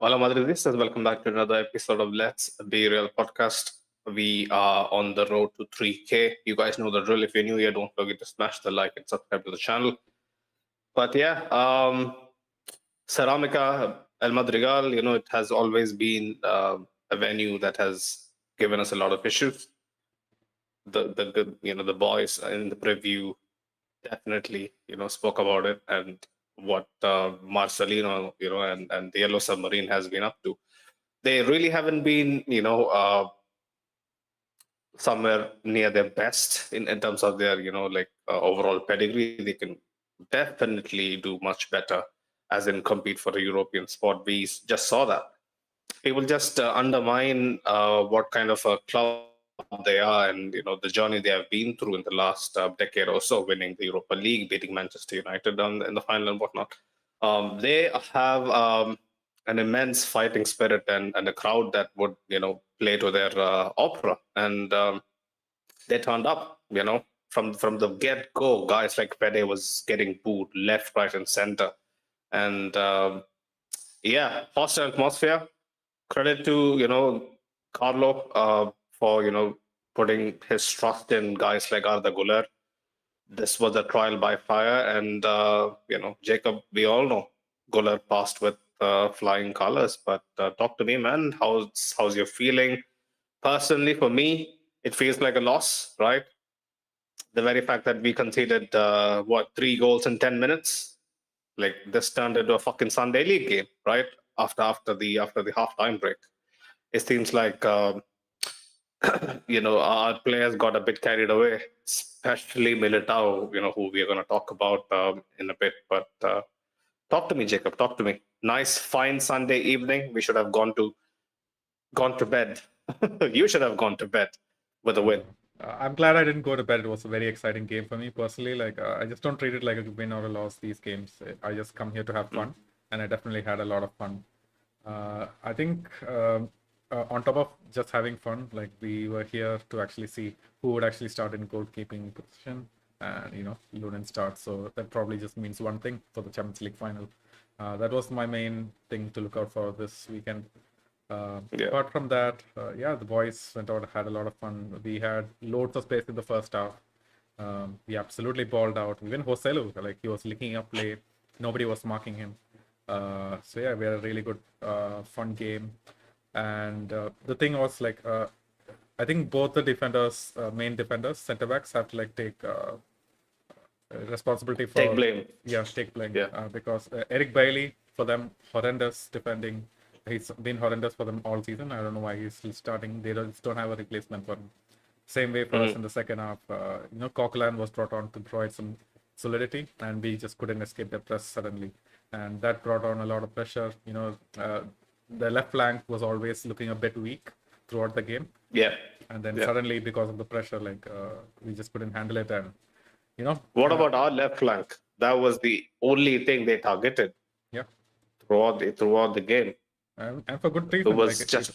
Hola Madridistas, welcome back to another episode of Let's Be Real podcast. We are on the road to 3K. You guys know the drill. If you're new here, don't forget to smash the like and subscribe to the channel. But yeah, Ceramica, El Madrigal, it has always been a venue that has given us a lot of issues. The boys in the preview definitely spoke about it and what Marcelino and the Yellow Submarine has been up to. They really haven't been somewhere near their best in terms of their overall pedigree. They can definitely do much better, as in compete for a European spot. We just saw that people just undermine what kind of a club they are, and the journey they have been through in the last decade or so, winning the Europa League, beating Manchester United in the final and whatnot. They have an immense fighting spirit and a crowd that would play to their opera, and they turned up. From the get go, guys like Pede was getting booed left, right, and center, and yeah, hostile atmosphere. Credit to Carlo for putting his trust in guys like Arda Güler. This was a trial by fire, and Jacob, we all know Güler passed with flying colors. But talk to me, man. How's your feeling? Personally, for me, it feels like a loss, right? The very fact that we conceded what 3 goals in 10 minutes, like this turned into a fucking Sunday league game, right? After the halftime break, it seems like our players got a bit carried away, especially Militao, who we are going to talk about in a bit. But talk to me, Jacob. Talk to me. Nice, fine Sunday evening. We should have gone to bed. You should have gone to bed with a win. I'm glad I didn't go to bed. It was a very exciting game for me personally. I just don't treat it like a win or a loss. These games, I just come here to have fun, and I definitely had a lot of fun. I think on top of just having fun, like we were here to actually see who would actually start in goalkeeping position, and Lunin starts. So that probably just means one thing for the Champions League final. That was my main thing to look out for this weekend. Yeah. Apart from that, yeah, the boys went out, had a lot of fun. We had loads of space in the first half. We absolutely balled out. Even Joselu, like he was licking up play. Nobody was marking him. So yeah, we had a really good, fun game. And the thing was like, I think both the defenders, main defenders, center backs, have to like take responsibility Take for blame. take blame Yeah. because Eric Bailey for them horrendous defending. He's been horrendous for them all season. I don't know why he's still starting. They just don't have a replacement for him. Same way for us in the second half. Coquelin was brought on to provide some solidity, and we just couldn't escape the press suddenly, and that brought on a lot of pressure. The left flank was always looking a bit weak throughout the game, Yeah. and then Yeah. suddenly because of the pressure, we just couldn't handle it, and What about our left flank? That was the only thing they targeted yeah, throughout the game. and for good It reason. was just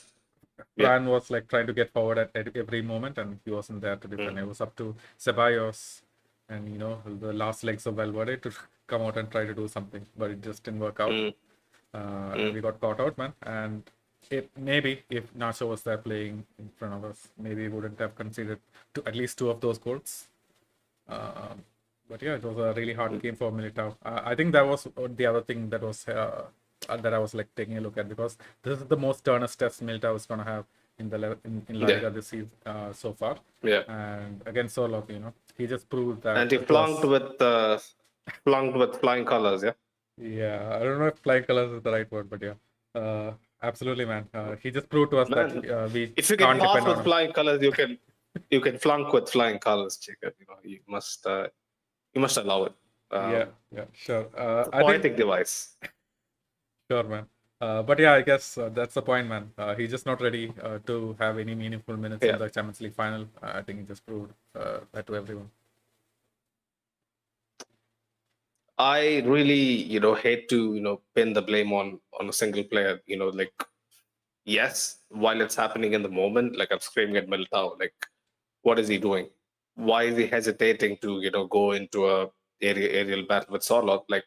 yeah. Fran was like trying to get forward at every moment, and he wasn't there to defend. It was up to Ceballos and the last legs of Valverde to come out and try to do something, but it just didn't work out. And we got caught out, man. And maybe if Nacho was there playing in front of us, maybe we wouldn't have conceded at least 2 of those goals. But yeah, it was a really hard game for Militao. I think that was the other thing that was that I was like taking a look at, because this is the most earnest test Militao is gonna have in in La Liga this season so far. Yeah. And against Solok, he just proved that. And he flunked with flying colors. Yeah. Yeah, I don't know if flying colors is the right word, but yeah, absolutely, man. He just proved to us that Man, we if you can can't pass depend on with him. flying colors, you can flunk with flying colors, Jacob. You must allow it. Yeah, sure. It's a I think poetic device. Sure, man. But yeah, I guess that's the point, man. He's just not ready to have any meaningful minutes in Yeah. the Champions League final. I think he just proved that to everyone. I really, hate to, pin the blame on a single player. Like, yes, while it's happening in the moment, like I'm screaming at Militao, like, what is he doing? Why is he hesitating to, go into a aerial battle with Sorloth? Like,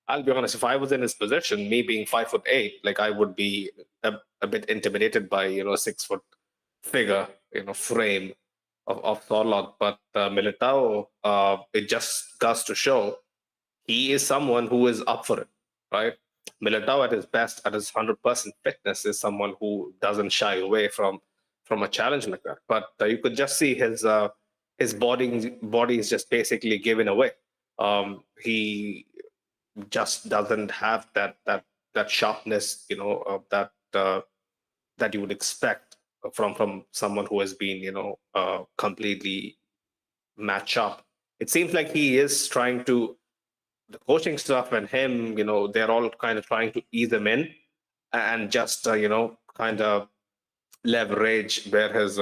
I'll be honest, if I was in his position, me being 5'8", like I would be a bit intimidated by 6 foot figure, frame of Sorloth. But Militao, it just goes to show he is someone who is up for it, right? Militao at his best, at his 100% fitness, is someone who doesn't shy away from a challenge like that. But you could just see his body is just basically given away. He just doesn't have that sharpness, that you would expect from someone who has been, completely match up. It seems like he is trying to, the coaching staff and him, they're all kind of trying to ease him in and just, kind of leverage where his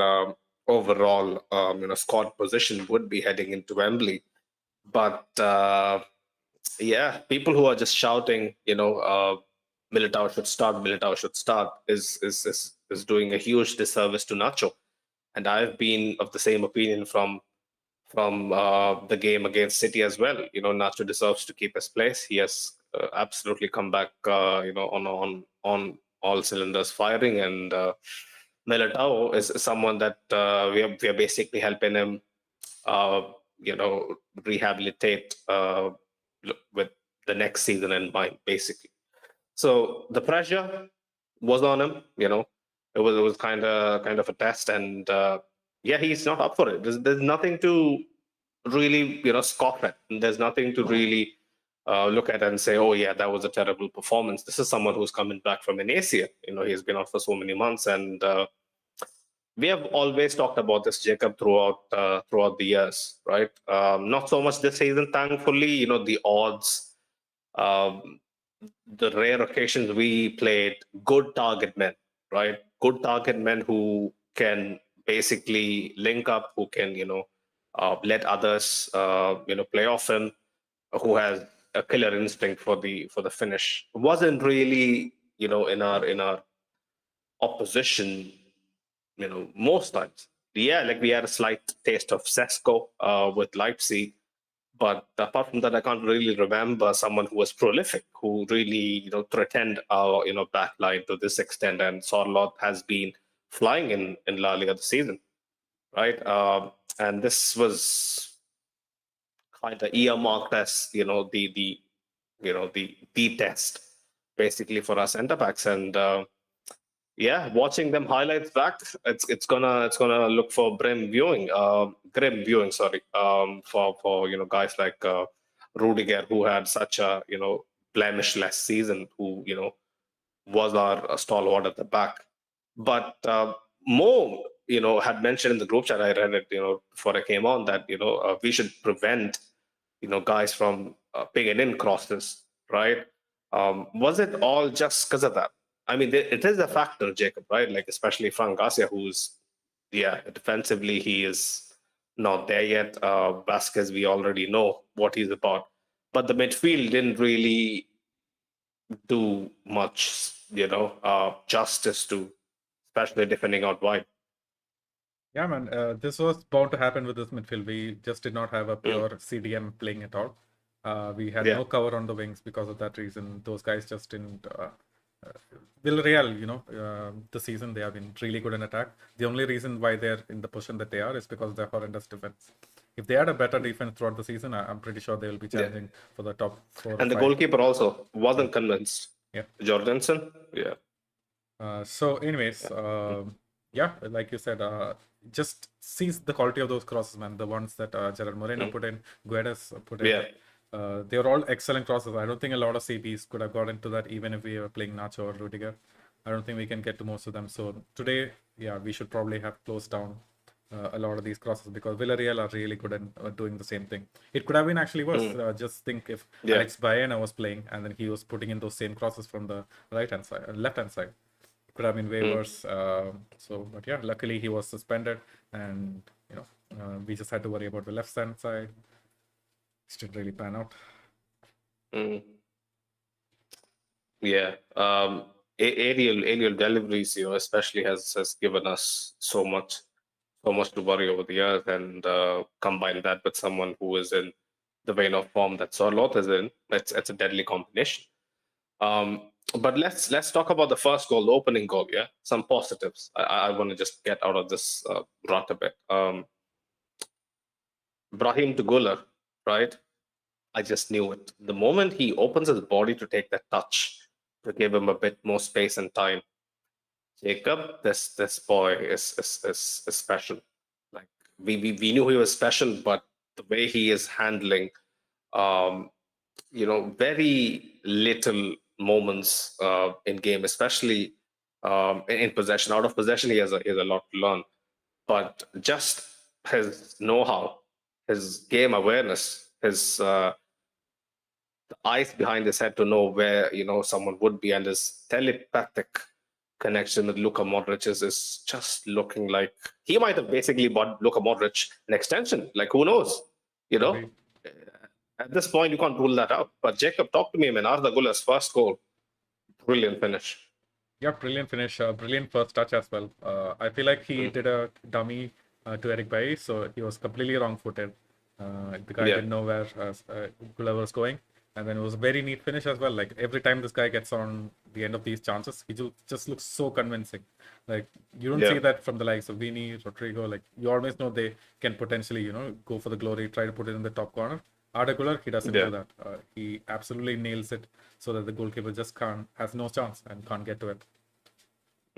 overall, squad position would be heading into Wembley. But yeah, people who are just shouting, Militao should start, is doing a huge disservice to Nacho. And I've been of the same opinion from the game against City as well. Nacho deserves to keep his place. He has absolutely come back, on all cylinders firing, and Militao is someone that we are basically helping him, uh, rehabilitate with the next season in mind, basically. So the pressure was on him. It was kind of a test, and yeah, he's not up for it. There's nothing to really scoff at. There's nothing to really look at and say, oh yeah, that was a terrible performance. This is someone who's coming back from an ACL. He's been out for so many months, and we have always talked about this, Jacob, throughout the years, right? Not so much this season, thankfully. The odds, um, the rare occasions we played good target men, right? Good target men who can basically link up, who can let others play off him, who has a killer instinct for the finish. Wasn't really in our opposition, most times. Yeah, like we had a slight taste of Sesko with Leipzig, but apart from that, I can't really remember someone who was prolific, who really threatened our back line to this extent. And Sorloth has been flying in La Liga this season, right? And this was kind of earmarked as the test basically for our centre backs. And yeah, watching them highlights back, it's gonna look for grim viewing, sorry, for guys like Rudiger, who had such a blemish-less season, who was our stalwart at the back. But Mo, had mentioned in the group chat, I read it, before I came on, that we should prevent guys from pinging in crosses, right? Was it all just because of that? I mean, it is a factor, Jacob, right? Like especially Frank Garcia, who's defensively he is not there yet. Vasquez, we already know what he's about, but the midfield didn't really do much, justice to, especially defending out wide. Yeah, man, this was bound to happen with this midfield. We just did not have a pure CDM playing at all. We had Yeah. no cover on the wings because of that reason. Those guys just didn't. Villarreal, this season they have been really good in attack. The only reason why they're in the position that they are is because of their horrendous defense. If they had a better defense throughout the season, I'm pretty sure they will be challenging for the top 4 or And the 5. goalkeeper also wasn't convinced. Yeah. Jorgensen. Yeah. So, anyways, yeah, like you said, just sees the quality of those crosses, man. The ones that Gerard Moreno put in, Guedes put in. Yeah. They were all excellent crosses. I don't think a lot of CBs could have got into that, even if we were playing Nacho or Rudiger. I don't think we can get to most of them. So today, yeah, we should probably have closed down a lot of these crosses, because Villareal are really good at doing the same thing. It could have been actually worse. Just think if Alex Baena was playing and then he was putting in those same crosses from the right-hand side, left-hand side. It could have been way worse. But yeah, luckily he was suspended, and we just had to worry about the left-hand side. It didn't really pan out. Yeah. Aerial deliveries, especially has given us so much to worry over the years, and combine that with someone who is in the vein of form that Sorloth is in. It's a deadly combination. But let's talk about the first goal, the opening goal. Yeah, some positives. I want to just get out of this rut a bit. Brahim to Guller, right? I just knew it. The moment he opens his body to take that touch, to give him a bit more space and time, Jacob, this boy is special. Like we knew he was special, but the way he is handling, um, very little moments in game, especially in possession. Out of possession, he has a lot to learn. But just his know-how, his game awareness, his the eyes behind his head to know where someone would be, and his telepathic connection with Luka Modric is just looking like he might have basically bought Luka Modric an extension. Like who knows? You know, Agreed. at this point you can't rule that out. But Jacob, talk to me, man. Arda Guller's first goal, brilliant finish. Yeah, brilliant finish, brilliant first touch as well. I feel like he Mm. did a dummy to Eric Bailly, so he was completely wrong-footed. The guy Yeah, didn't know where Gula was going, and then it was a very neat finish as well. Like every time this guy gets on the end of these chances, he just looks so convincing. Like you don't see yeah, that from the likes of Vini, Rodrigo. Like you always know they can potentially, go for the glory, try to put it in the top corner. Arda Güler, he doesn't yeah. do that. He absolutely nails it so that the goalkeeper just has no chance and can't get to it.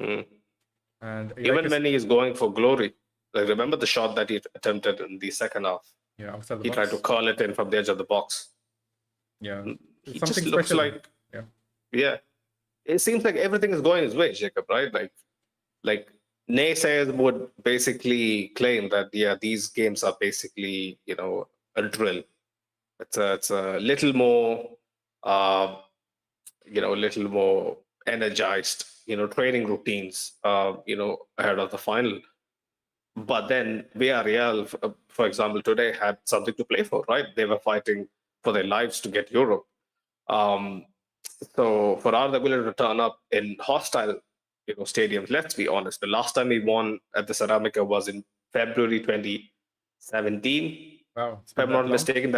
Mm. And like Even it's when he is going for glory, like remember the shot that he attempted in the second half? yeah, outside the He tried to box. curl it in from the edge of the box. Yeah, it's He something just looks special. like, Yeah, yeah. It seems like everything is going his way, Jacob, right? Like naysayers would basically claim that yeah, these games are basically a drill. It's a little more uh, a little more energized, training routines, ahead of the final. But then Villarreal, for example, today had something to play for, right? They were fighting for their lives to get Europe. Um, so for Arda Güler to turn up in hostile, stadiums, let's be honest, the last time he won at the Ceramica was in February 2017. wow, it's If been I'm that not long. mistaken,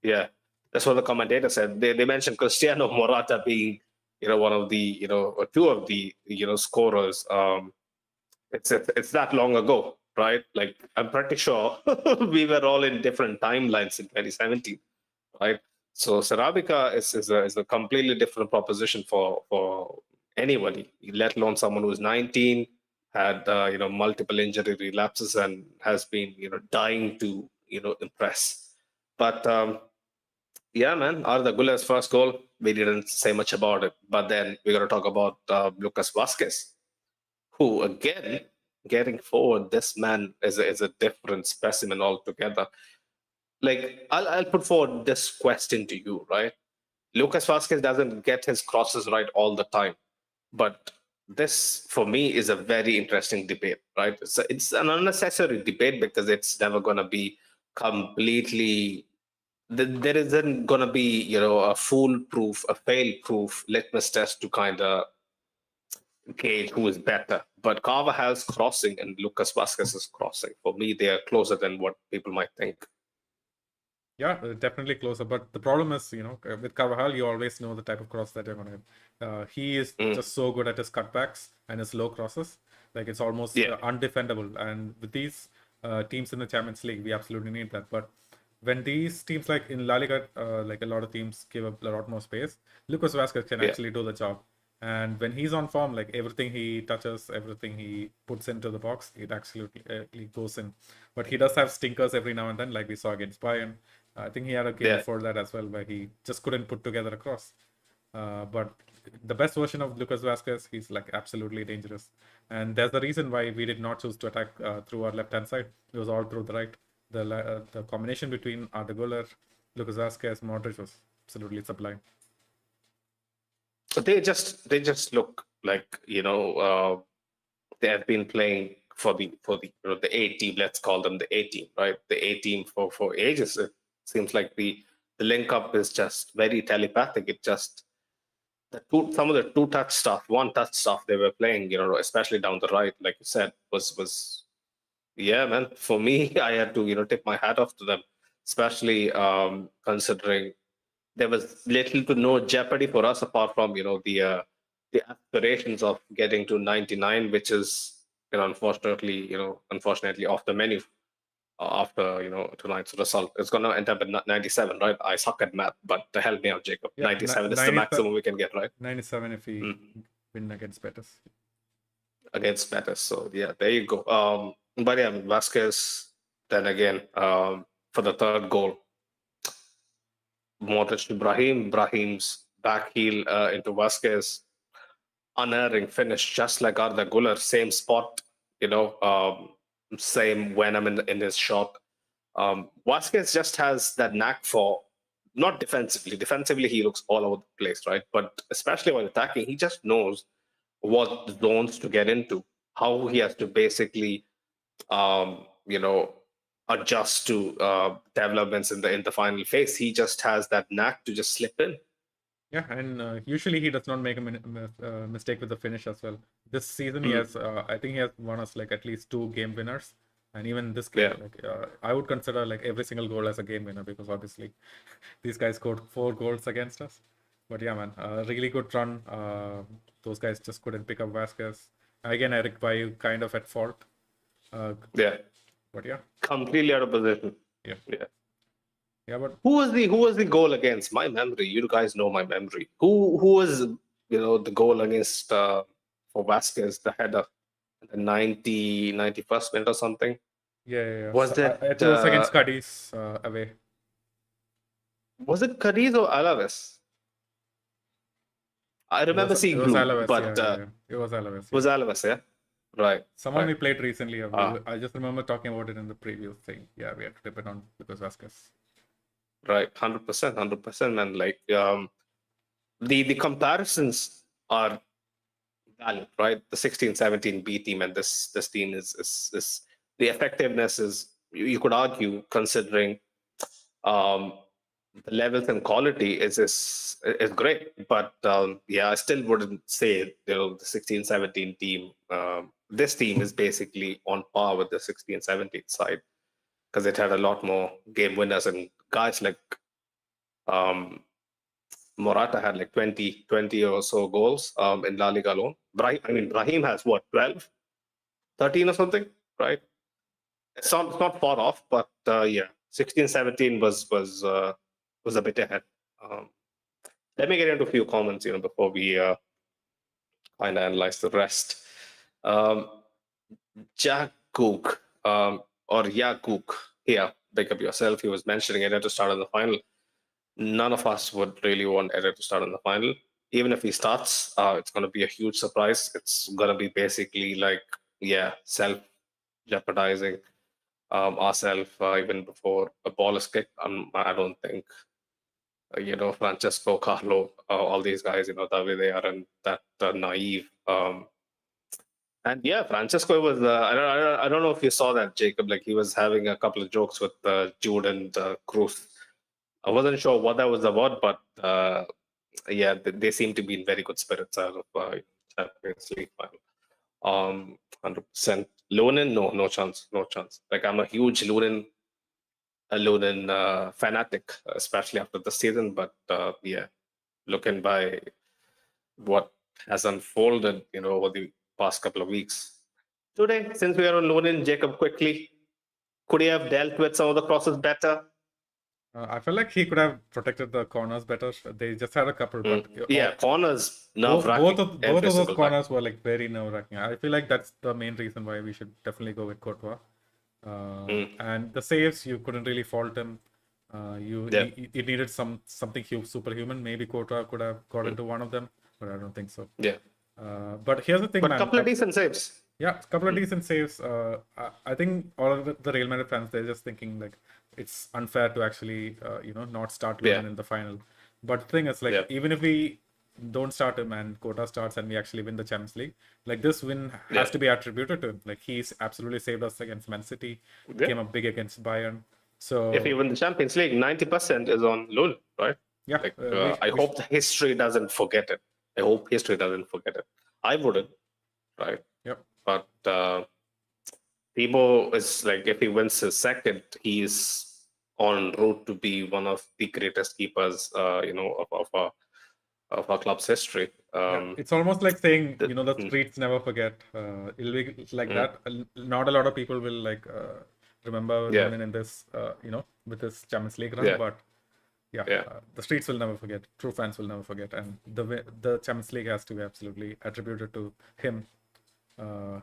yeah, that's what the commentator said. They mentioned Cristiano Morata being, one of the, or two of the, scorers. It's that long ago, right? Like I'm pretty sure we were all in different timelines in 2017, right? So Ceramica is a completely different proposition for anybody, let alone someone who's 19, had multiple injury relapses, and has been dying to impress. But yeah, man, Arda Güler's first goal, we didn't say much about it, but then we got to talk about Lucas Vasquez, who again getting forward. This man is a different specimen altogether. Like I'll put forward this question to you, right? Lucas Vasquez doesn't get his crosses right all the time, but this for me is a very interesting debate, right? It's an unnecessary debate because it's never going to be completely. There isn't going to be a foolproof, a fail-proof litmus test to kind of gauge who is better. But Carvajal's crossing and Lucas Vasquez's crossing, for me, they are closer than what people might think. Yeah, definitely closer. But the problem is, with Carvajal, you always know the type of cross that you're going to hit. He is Mm, just so good at his cutbacks and his low crosses. Like it's almost yeah, undefendable. And with these teams in the Champions League, we absolutely need that. But when these teams like in La Liga, like a lot of teams give up a lot more space, Lucas Vasquez can yeah, actually do the job. And when he's on form, like everything he touches, everything he puts into the box, it absolutely goes in. But he does have stinkers every now and then, like we saw against Bayern. I think he had a game yeah. before that as well, where he just couldn't put together a cross. But the best version of Lucas Vasquez, he's like absolutely dangerous. And there's the reason why we did not choose to attack through our left hand side. It was all through the right. The combination between Arda Güler, Lucas Vasquez, Modric was absolutely sublime. But they just look like they have been playing for the the A team. Let's call them the A team, right? The A team for ages. It seems like the link up is just very telepathic. It just some of the two touch stuff, one touch stuff they were playing, especially down the right, like you said, was yeah, man. For me, I had to tip my hat off to them. especially considering there was little to no jeopardy for us apart from the aspirations of getting to 99, which is unfortunately off the menu after tonight's result. It's gonna end up at 97, right? I suck at math, but help me out, Jacob. Yeah, 97 is the maximum we can get, right? 97 if we Mm. win against Betis. Against Betis. So yeah, there you go. But yeah, Vasquez. Then again, for the third goal, Modric to Brahim's back heel into Vasquez, unerring finish, just like Arda Güler, same spot, same venom in his shot. Vasquez just has that knack for not defensively. Defensively, he looks all over the place, right? But especially when attacking, he just knows what zones to get into, how he has to basically, adjust to developments in the final phase. He just has that knack to just slip in. Yeah, and usually he does not make a mistake with the finish as well. This season, he has, I think he has won us like at least 2 game winners, and even this game, I would consider like every single goal as a game winner because obviously these guys scored 4 goals against us. But yeah, man, really good run. Those guys just couldn't pick up Vasquez. Again, Eric Bailly kind of at fault. Yeah, but yeah, completely out of position. Yeah. Yeah. Yeah, but who was the goal against? My memory. You guys know my memory. Who was the goal against for Vasquez, the header, the 91st minute or something? Yeah. Was So, it? it was against Cadiz away. Was it Cadiz or Alaves? I remember seeing blue, Alaves, but it was Alaves. was Alaves, yeah, right. Someone we played recently. I just remember talking about it in the preview thing. Yeah, we had to depend on because Vasquez. Right, 100%, and like the comparisons are valid, right? The 16-17 B team and this team is the effectiveness is, you could argue, considering the levels and quality is great, but yeah, I still wouldn't say the 16-17 team. This team is basically on par with the 16-17 side because it had a lot more game winners and guys like Morata had like 20 or so goals in La Liga alone. Brahim has what, 12, 13 or something, right? It's not far off, but yeah, 16-17 was a bit ahead. Let me get into a few comments, before we kind of analyze the rest. Jack Cook or Yakuk here, pick up yourself. He was mentioning it to start in the final. None of us would really want Eder to start in the final. Even if he starts, it's going to be a huge surprise. It's going to be basically like, self-jeopardizing ourselves even before a ball is kicked. I don't think, Francesco, Carlo, all these guys, the way they are and that naive. And yeah, Francesco was. I don't know if you saw that, Jacob. Like he was having a couple of jokes with Jude and Cruz. I wasn't sure what that was about, but yeah, they seem to be in very good spirits out of Champions League final. 100%. Lunin, no chance. Like I'm a huge Lunin fanatic, especially after the season. But yeah, looking by what has unfolded, over the past couple of weeks. Today, since we are on Lunin, Jacob, quickly, could he have dealt with some of the crosses better? I feel like he could have protected the corners better. They just had a couple, but corners nerve-wracking. Both of those corners were like very nerve-wracking. I feel like that's the main reason why we should definitely go with Courtois. And the saves, you couldn't really fault him. You needed something superhuman. Maybe Courtois could have got into one of them, but I don't think so. Yeah. But here's the thing, man. A couple of decent saves. Yeah, a couple of decent saves. I think all of the Real Madrid fans, they're just thinking like it's unfair to actually, not start Lunin in the final. But the thing is, like, even if we don't start him and Courtois starts and we actually win the Champions League, like this win has to be attributed to him. Like he's absolutely saved us against Man City, came up big against Bayern. So if you win the Champions League, 90% is on Lunin, right? Yeah. Like, I hope history doesn't forget it. I wouldn't, right? Yep. But Thibaut is like, if he wins his second, he's on route to be one of the greatest keepers, of our club's history. Yeah, it's almost like saying, The, the mm, streets never forget. It'll be like mm, that. Not a lot of people will remember yeah, Lunin in this, with this Champions League run, yeah, but yeah, yeah. the streets will never forget. True fans will never forget, and the Champions League has to be absolutely attributed to him,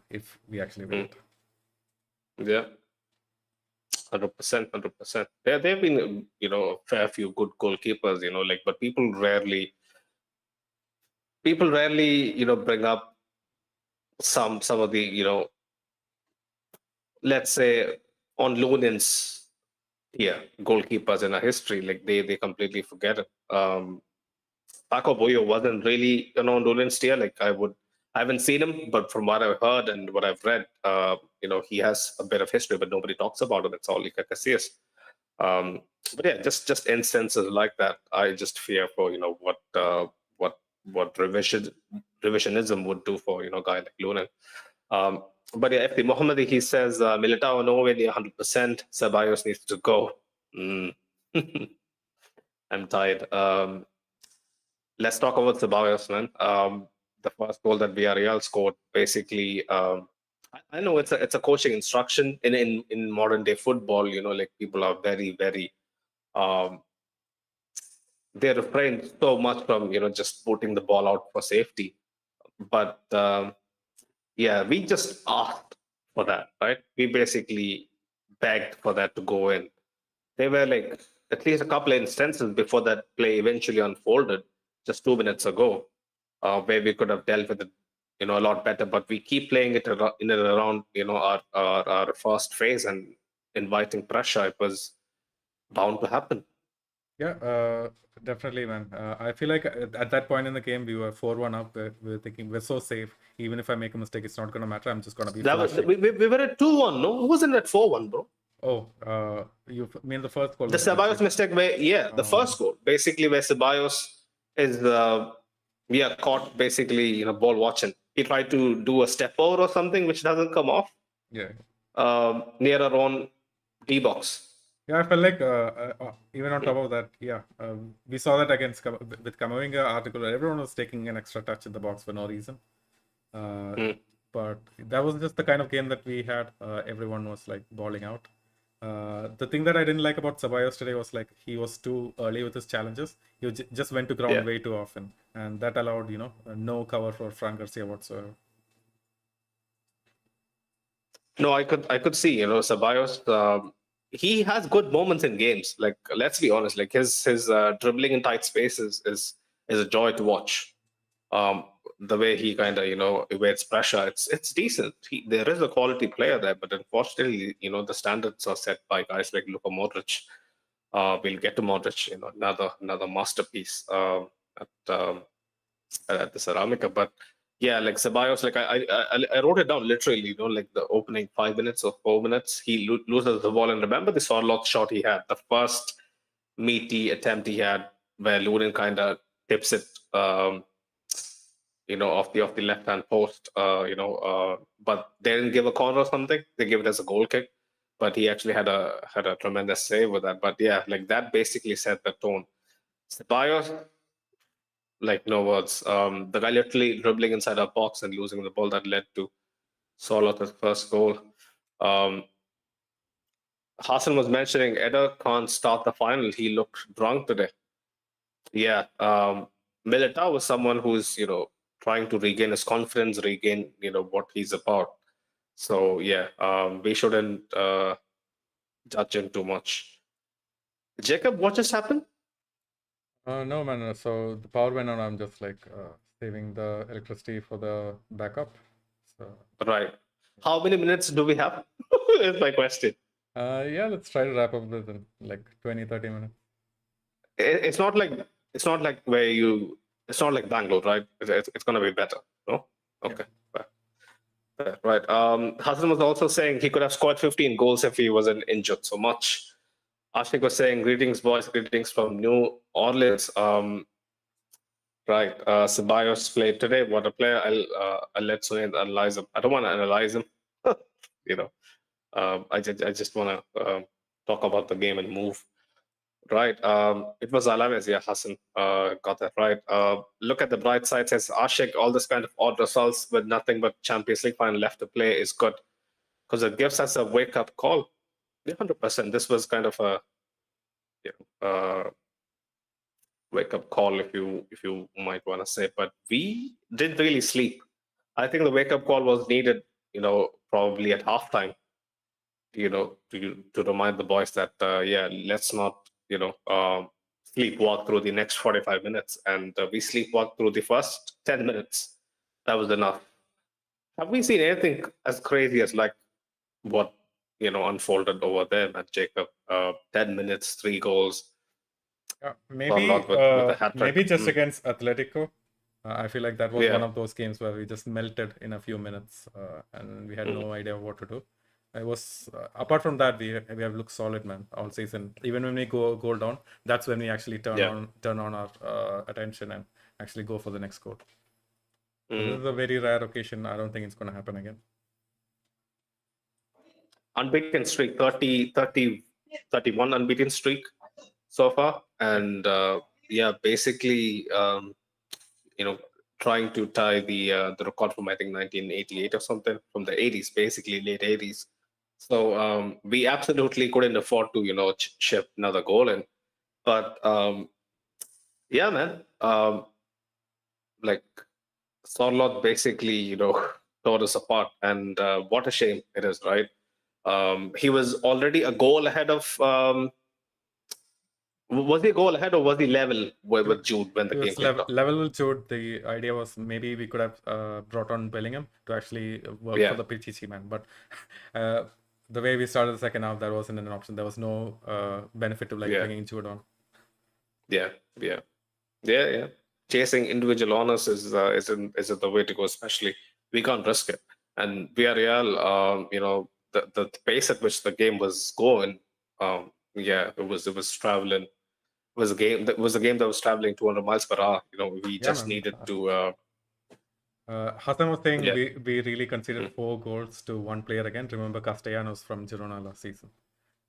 if we actually win Mm, it. yeah. 100%, 100%. There've been, a fair few good goalkeepers, but people rarely, bring up some of the, let's say on Lonin's goalkeepers in our history, like they completely forget it. Paco Boyo wasn't really an on Lonin's tier. I haven't seen him, but from what I've heard and what I've read, he has a bit of history, but nobody talks about it. It's all Iker Casillas. But yeah, just instances like that, I just fear for what revisionism would do for a guy like Lunin. But yeah, FP Mohammadi, he says Militao nowhere near 100%. Ceballos needs to go. Mm. I'm tired. Let's talk about Ceballos, man. The first goal that Villarreal scored, basically. I know it's a coaching instruction in modern day football. Like people are very very um, they refrain so much from just putting the ball out for safety. But yeah, we just asked for that, right? We basically begged for that to go in. There were like at least a couple of instances before that play eventually unfolded, just 2 minutes ago, where we could have dealt with it, a lot better. But we keep playing it in and around, our first phase and inviting pressure. It was bound to happen. Yeah, definitely, man. I feel like at that point in the game, we were 4-1 up. We were thinking we're so safe. Even if I make a mistake, it's not going to matter. I'm just going to be That was flashy. we were at 2-1. No, who wasn't at 4-1, bro? Oh, you mean the first goal The mistake? Ceballos mistake, where the first goal, basically where Ceballos is caught basically ball watching. He tried to do a step over or something which doesn't come off Yeah. near our own D box. Yeah, I felt like even on top of that, yeah, we saw that against with Kamavinga article. Everyone was taking an extra touch in the box for no reason. But that was just the kind of game that we had. Everyone was like balling out. The thing that I didn't like about Ceballos today was like he was too early with his challenges. He just went to ground Yeah. way too often, and that allowed no cover for Fran Garcia whatsoever. No, I could see Ceballos. He has good moments in games. Like let's be honest, like his dribbling in tight spaces is a joy to watch. Um, the way he kind of evades pressure, it's decent. There is a quality player there, but unfortunately, the standards are set by guys like Luka Modric. We'll get to Modric, another masterpiece at the Ceramica. But yeah, like Ceballos, like I wrote it down literally. Like the opening 5 minutes or 4 minutes, he loses the ball, and remember the Sorloth shot he had, the first meaty attempt he had, where Lunin kind of tips it. Off the left hand post, but they didn't give a corner or something. They gave it as a goal kick, but he actually had a tremendous save with that. But yeah, like that basically set the tone. Ceballos, like no words. The guy literally dribbling inside our box and losing the ball that led to Sorloth's first goal. Hassan was mentioning Eder can't start the final. He looked drunk today. Yeah, Militao was someone who's trying to regain his confidence, regain what he's about. So yeah, we shouldn't judge him too much. Jacob, what just happened? No, man. So the power went on. I'm just like saving the electricity for the backup. So Right. How many minutes do we have? Is my question. yeah, let's try to wrap up this in like 20-30 minutes. It's not like where you. It's not like Bangalore, right? It's gonna be better. No. Okay. Right. Hassan was also saying he could have scored 15 goals if he wasn't injured so much. Ashik was saying, "Greetings, boys. Greetings from New Orleans." Right. Ceballos played today. What a player! I'll let Sunil analyze him. I don't want to analyze him. I just want to talk about the game and move. Right. It was Alaves, yeah, Hassan. Got that right. Look at the bright side, says Ashik. All this kind of odd results with nothing but Champions League final left to play is good because it gives us a wake up call. Yeah, 100%. This was kind of a you wake up call, if you might want to say. But we didn't really sleep. I think the wake up call was needed. Probably at halftime. To remind the boys that yeah, let's not sleepwalk through the next 45 minutes, and we sleepwalked through the first 10 minutes. That was enough. Have we seen anything as crazy as like what unfolded over there, man, Jacob? 10 minutes, 3 goals, a Maybe lot with a hat trick. maybe just against Atletico. I feel like that was one Yeah. of those games where we just melted in a few minutes and we had no idea what to do. I was apart from that, we have looked solid, man, all season. Even when we go goal down, that's when we actually turn on our attention and actually go for the next goal. So this is a very rare occasion. I don't think it's going to happen again. Unbeaten streak, 31 unbeaten streak so far, and yeah, basically trying to tie the record from I think 1988 or something, from the 80s, basically late 80s. So we absolutely couldn't afford to chip another goal in. But yeah, man, like Sorloth basically tore us apart, and what a shame it is, right? He was already a goal ahead of. Was he a goal ahead or was he level with Jude when the game kicked off? Level with Jude. The idea was maybe we could have brought on Bellingham to actually work for the Pichichi, man. But the way we started the second half, that wasn't an option. There was no benefit to bringing Jude on. Yeah. Chasing individual honors isn't the way to go. Especially we can't risk it. And Villarreal, the pace at which the game was going, it was traveling. It was a game that was traveling 200 miles per hour. We just needed to. Hassan was saying we really conceded 4 goals to one player again. Remember Castellanos from Girona last season.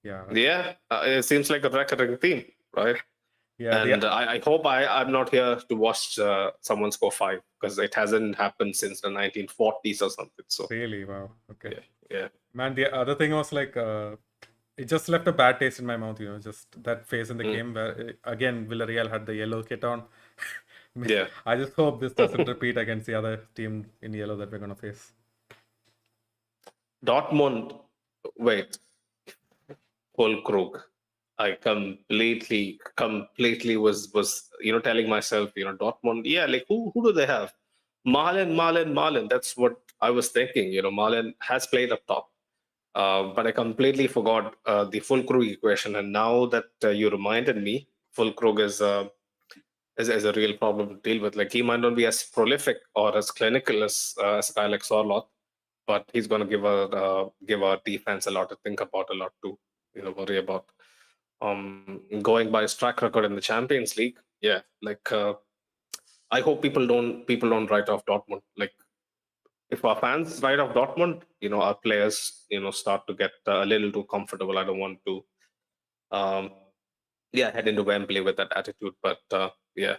Yeah, it seems like a recurring theme, right? Yeah, and I hope I'm not here to watch someone score 5 because it hasn't happened since the 1940s or something. So really, wow, okay, yeah. Man, the other thing was like it just left a bad taste in my mouth. Just that phase in the game where again Villareal had the yellow kit on. Yeah, I just hope this doesn't repeat against the other team in yellow that we're gonna face. Dortmund, wait, Fulkrug. I completely was telling myself, Dortmund, yeah, like who do they have? Malen. That's what I was thinking. Malen has played up top, but I completely forgot the Fulkrug equation. And now that you reminded me, Fulkrug is a real problem to deal with. Like he might not be as prolific or as clinical as a guy like Sorloth, but he's going to give our defense a lot to think about, a lot to worry about. Going by his track record in the Champions League, yeah, like I hope people don't write off Dortmund. Like if our fans write off Dortmund, our players start to get a little too comfortable. I don't want to head into Wembley with that attitude, but yeah,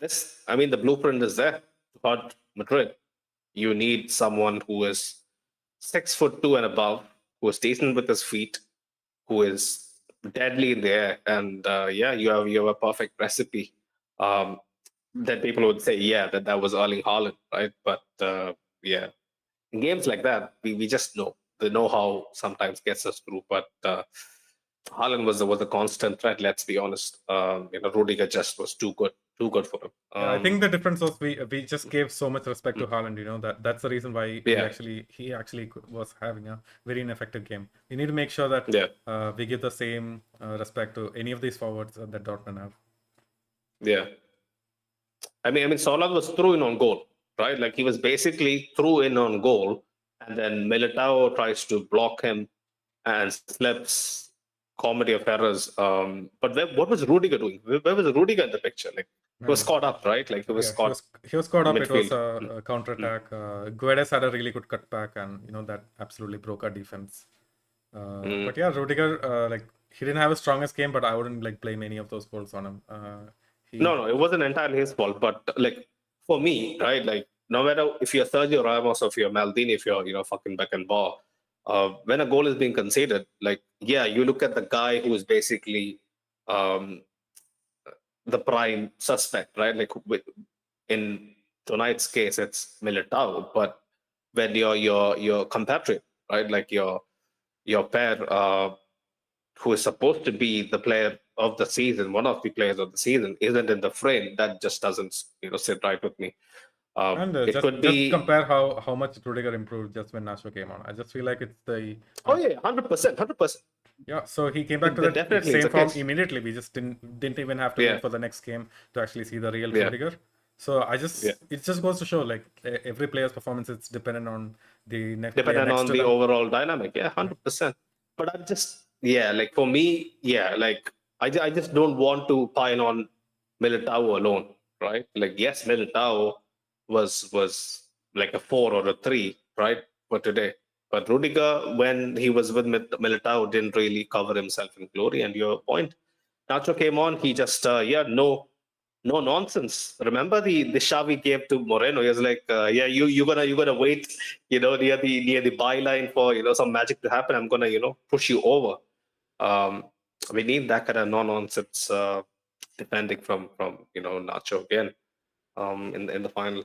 the blueprint is there. But Madrid, you need someone who is 6'2" and above, who is decent with his feet, who is deadly in the air, and you have a perfect recipe. That people would say, that was Erling Haaland, right? But yeah, in games like that, we just know the know-how sometimes gets us through. But Haaland was a constant threat. Let's be honest. Rudiger just was too good for him. I think the difference was we just gave so much respect to Haaland. That's the reason why he actually was having a very ineffective game. We need to make sure that we give the same respect to any of these forwards that Dortmund have. Yeah, I mean, Salah was through in on goal, right? Like he was basically through in on goal, and then Militao tries to block him and slips. Comedy of errors. But what was Rudiger doing? Where was Rudiger in the picture? Like he was caught up, right? Like he was caught. He was caught up. Midfield. It was a counter attack. Guedes had a really good cutback, and that absolutely broke our defense. But yeah, Rudiger, like he didn't have his strongest game, but I wouldn't like blame any of those goals on him. He No, it wasn't entirely his fault. But like for me, right, like no matter if you're Sergio Ramos or if you're Maldini, if you're fucking Beckenbauer, when a goal is being conceded, like yeah, you look at the guy who is basically um, the prime suspect, right? Like in tonight's case, it's Militao, but when your compatriot, right, like your pair, who is supposed to be the player of the season, one of the players of the season, isn't in the frame, that just doesn't sit right with me. and It just could just be, compare how much Rudiger improved just when Nacho came on. I just feel like it's the oh yeah, 100%, 100%. yeah. So he came back to It that definitely is same the form case. immediately. We just didn't even have to wait Yeah, for the next game to actually see the real yeah, Rudiger. So yeah. it just goes to show like every player's performance is dependent on the next player Depending next on to the them. overall dynamic, yeah, Yeah. 100%. But I'm just, yeah, like for me, yeah, like I just don't want to pile on Militao alone, right? Like yes, Militao was like a 4 or a 3, right, for today. But Rudiger, when he was with Militao, didn't really cover himself in glory. And your point, Nacho came on, he just yeah, no nonsense. Remember the shove he gave to Moreno? He was like, yeah, you gonna wait, near the byline for some magic to happen. I'm gonna push you over. Um, we need that kind of no nonsense defending from Nacho again in the final.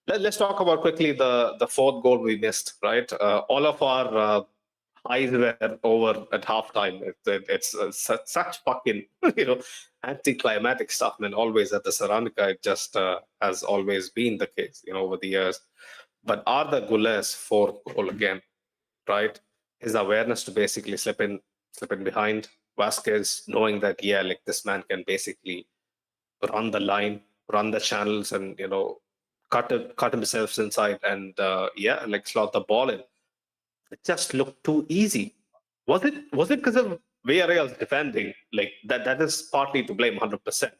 Let's talk about quickly the fourth goal we missed. Right, all of our highs were over at halftime. It's such fucking anticlimactic stuff, man. Always at the Ceramica, it just has always been the case, over the years. But Arda Güler's fourth goal again, right? His awareness to basically slip in behind Vasquez, knowing that like this man can basically run the line, run the channels, and cut himself inside and like slot the ball in. It just looked too easy. Was it because of Villarreal's defending? Like that is partly to blame, 100%.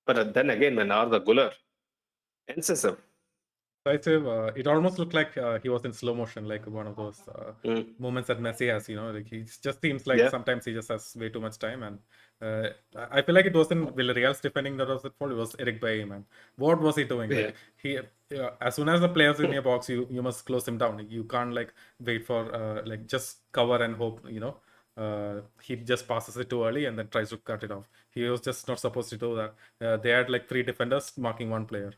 But then again, when Arda Güler incisive. Decisive. It almost looked like he was in slow motion, like one of those Mm, moments that Messi has. Like he just seems like yeah, sometimes he just has way too much time, and I feel like it wasn't Villarreal's defending that was at fault. It was Eric Bailly, man. What was he doing? yeah. Like he, as soon as the player's in your box, you must close him down. You can't like wait for like just cover and hope. He just passes it too early and then tries to cut it off. He was just not supposed to do that. They had like 3 defenders marking one player.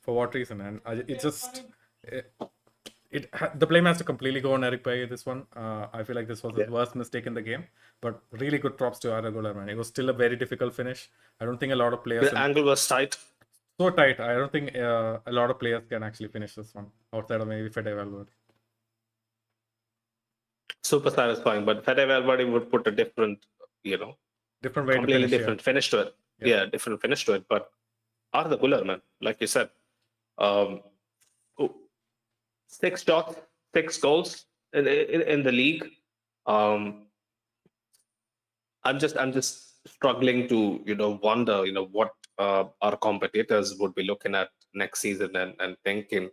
For what reason? And it just the blame has to completely go on Eric Bailly this one. I feel like this was his Yeah. worst mistake in the game, but really good props to Arda Güler, man. It was still a very difficult finish. I don't think a lot of players The angle was tight. so tight. I don't think a lot of players can actually finish this one outside of maybe Fede Valverde. Super satisfying. But Fede Valverde would put a different, Different way to completely finish here. different finish to it. Yeah. Yeah, different finish to it. But Arda Güler, man, like you said, um, 6 shots, 6 goals in the league. Um, I'm just struggling to wonder what our competitors would be looking at next season and thinking,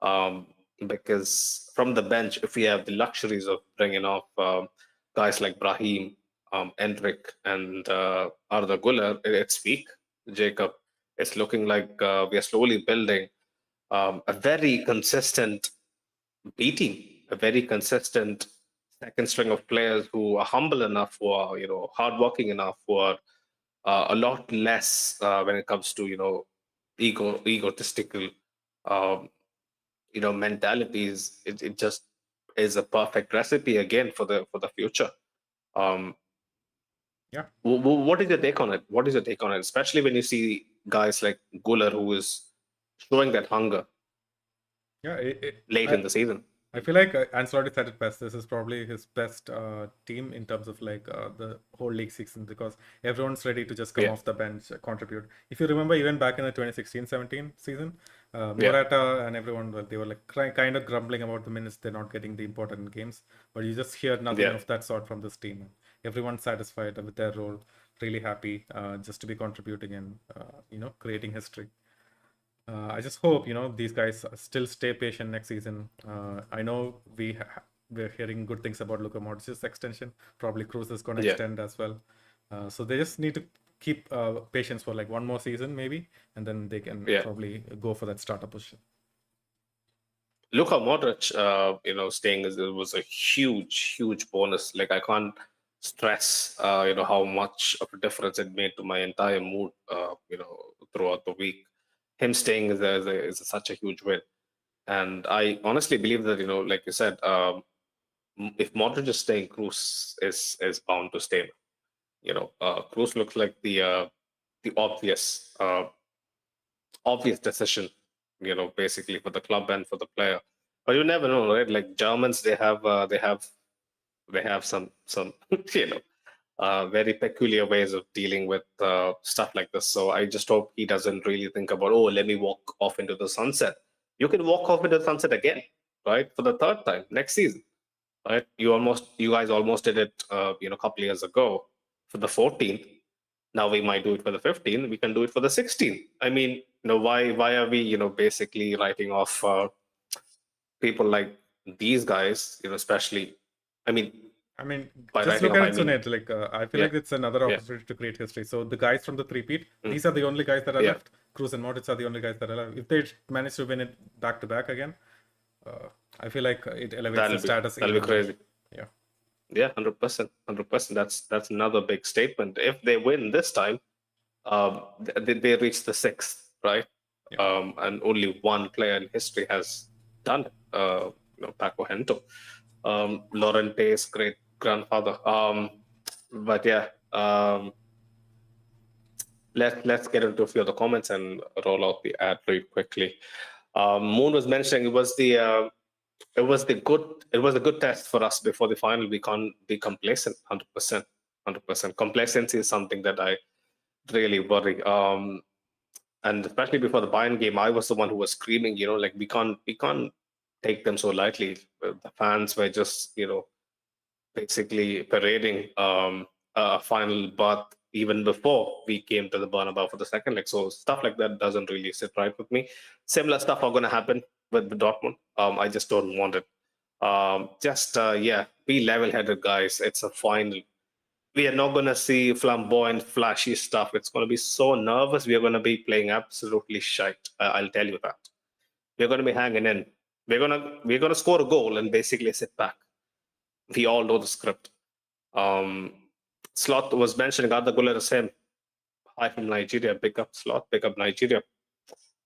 um, because from the bench, if we have the luxuries of bringing off guys like Brahim, Endrick, and Arda Güler, it's weak. Jacob, it's looking like we are slowly building a very consistent B team, a very consistent second string of players who are humble enough, who are hardworking enough, who are a lot less when it comes to egotistical um, mentalities. It just is a perfect recipe again for the future. Um, Yeah. what is your take on it? What is your take on it, especially when you see guys like Guler, who is showing that hunger Yeah. late in the season? I feel like Ancelotti said it best. This is probably his best team in terms of like the whole league season because everyone's ready to just come Yeah, off the bench, contribute. If you remember, even back in the 2016-17 season, yeah, Morata and everyone, well, they were like kind of grumbling about the minutes they're not getting the important games. But you just hear nothing yeah. of that sort from this team. Everyone's satisfied with their role, really happy just to be contributing and creating history. I just hope these guys still stay patient next season. I know we're hearing good things about Luka Modric's extension. Probably Cruz is going to Yeah. extend as well. So they just need to keep patience for like one more season maybe, and then they can Yeah. probably go for that starter position. Luka Modric, staying was a huge bonus. Like I can't stress, how much of a difference it made to my entire mood, throughout the week. Him staying is such a huge win, and I honestly believe that like you said, if Modric is staying, Cruz is bound to stay. Cruz looks like the obvious decision, basically for the club and for the player. But you never know, right? Like Germans, they have some very peculiar ways of dealing with stuff like this. So I just hope he doesn't really think about, oh, let me walk off into the sunset. You can walk off into the sunset again, right? For the third time next season, right? You guys almost did it, a couple years ago for the 14th. Now we might do it for the 15th. We can do it for the 16th. I mean, why are we, basically writing off people like these guys, especially, I mean, I mean, by just writing look off, at I it, mean, Sunil. Like, I feel yeah, like it's another yeah, opportunity to create history. So the guys from the three-peat, mm, these are the only guys that are yeah, left. Cruz and Modric are the only guys that are left. If they manage to win it back to back again, I feel like it elevates the status that'll be even more. crazy. Yeah. Yeah, 100%, 100%. That's another big statement. If they win this time, they reach the sixth, right? Yeah. And only one player in history has done it. Paco Hento, Lorente's great grandfather. But yeah, let's get into a few of the comments and roll out the ad very quickly. Moon was mentioning it was a good test for us before the final. We can't be complacent. 100%. Complacency is something that I really worry. And especially before the Bayern game, I was the one who was screaming, like we can't take them so lightly. The fans were just, basically parading a final berth even before we came to the Bernabeu for the second leg. So stuff like that doesn't really sit right with me. Similar stuff are going to happen with Dortmund. I just don't want it. Be level-headed, guys. It's a final. We are not going to see flamboyant, flashy stuff. It's going to be so nervous. We are going to be playing absolutely shite. I'll tell you that. We're going to be hanging in. We're gonna score a goal and basically sit back. We all know the script. Um, Slot was mentioning other goal as him. Hi from Nigeria. Big up Slot. Big up Nigeria.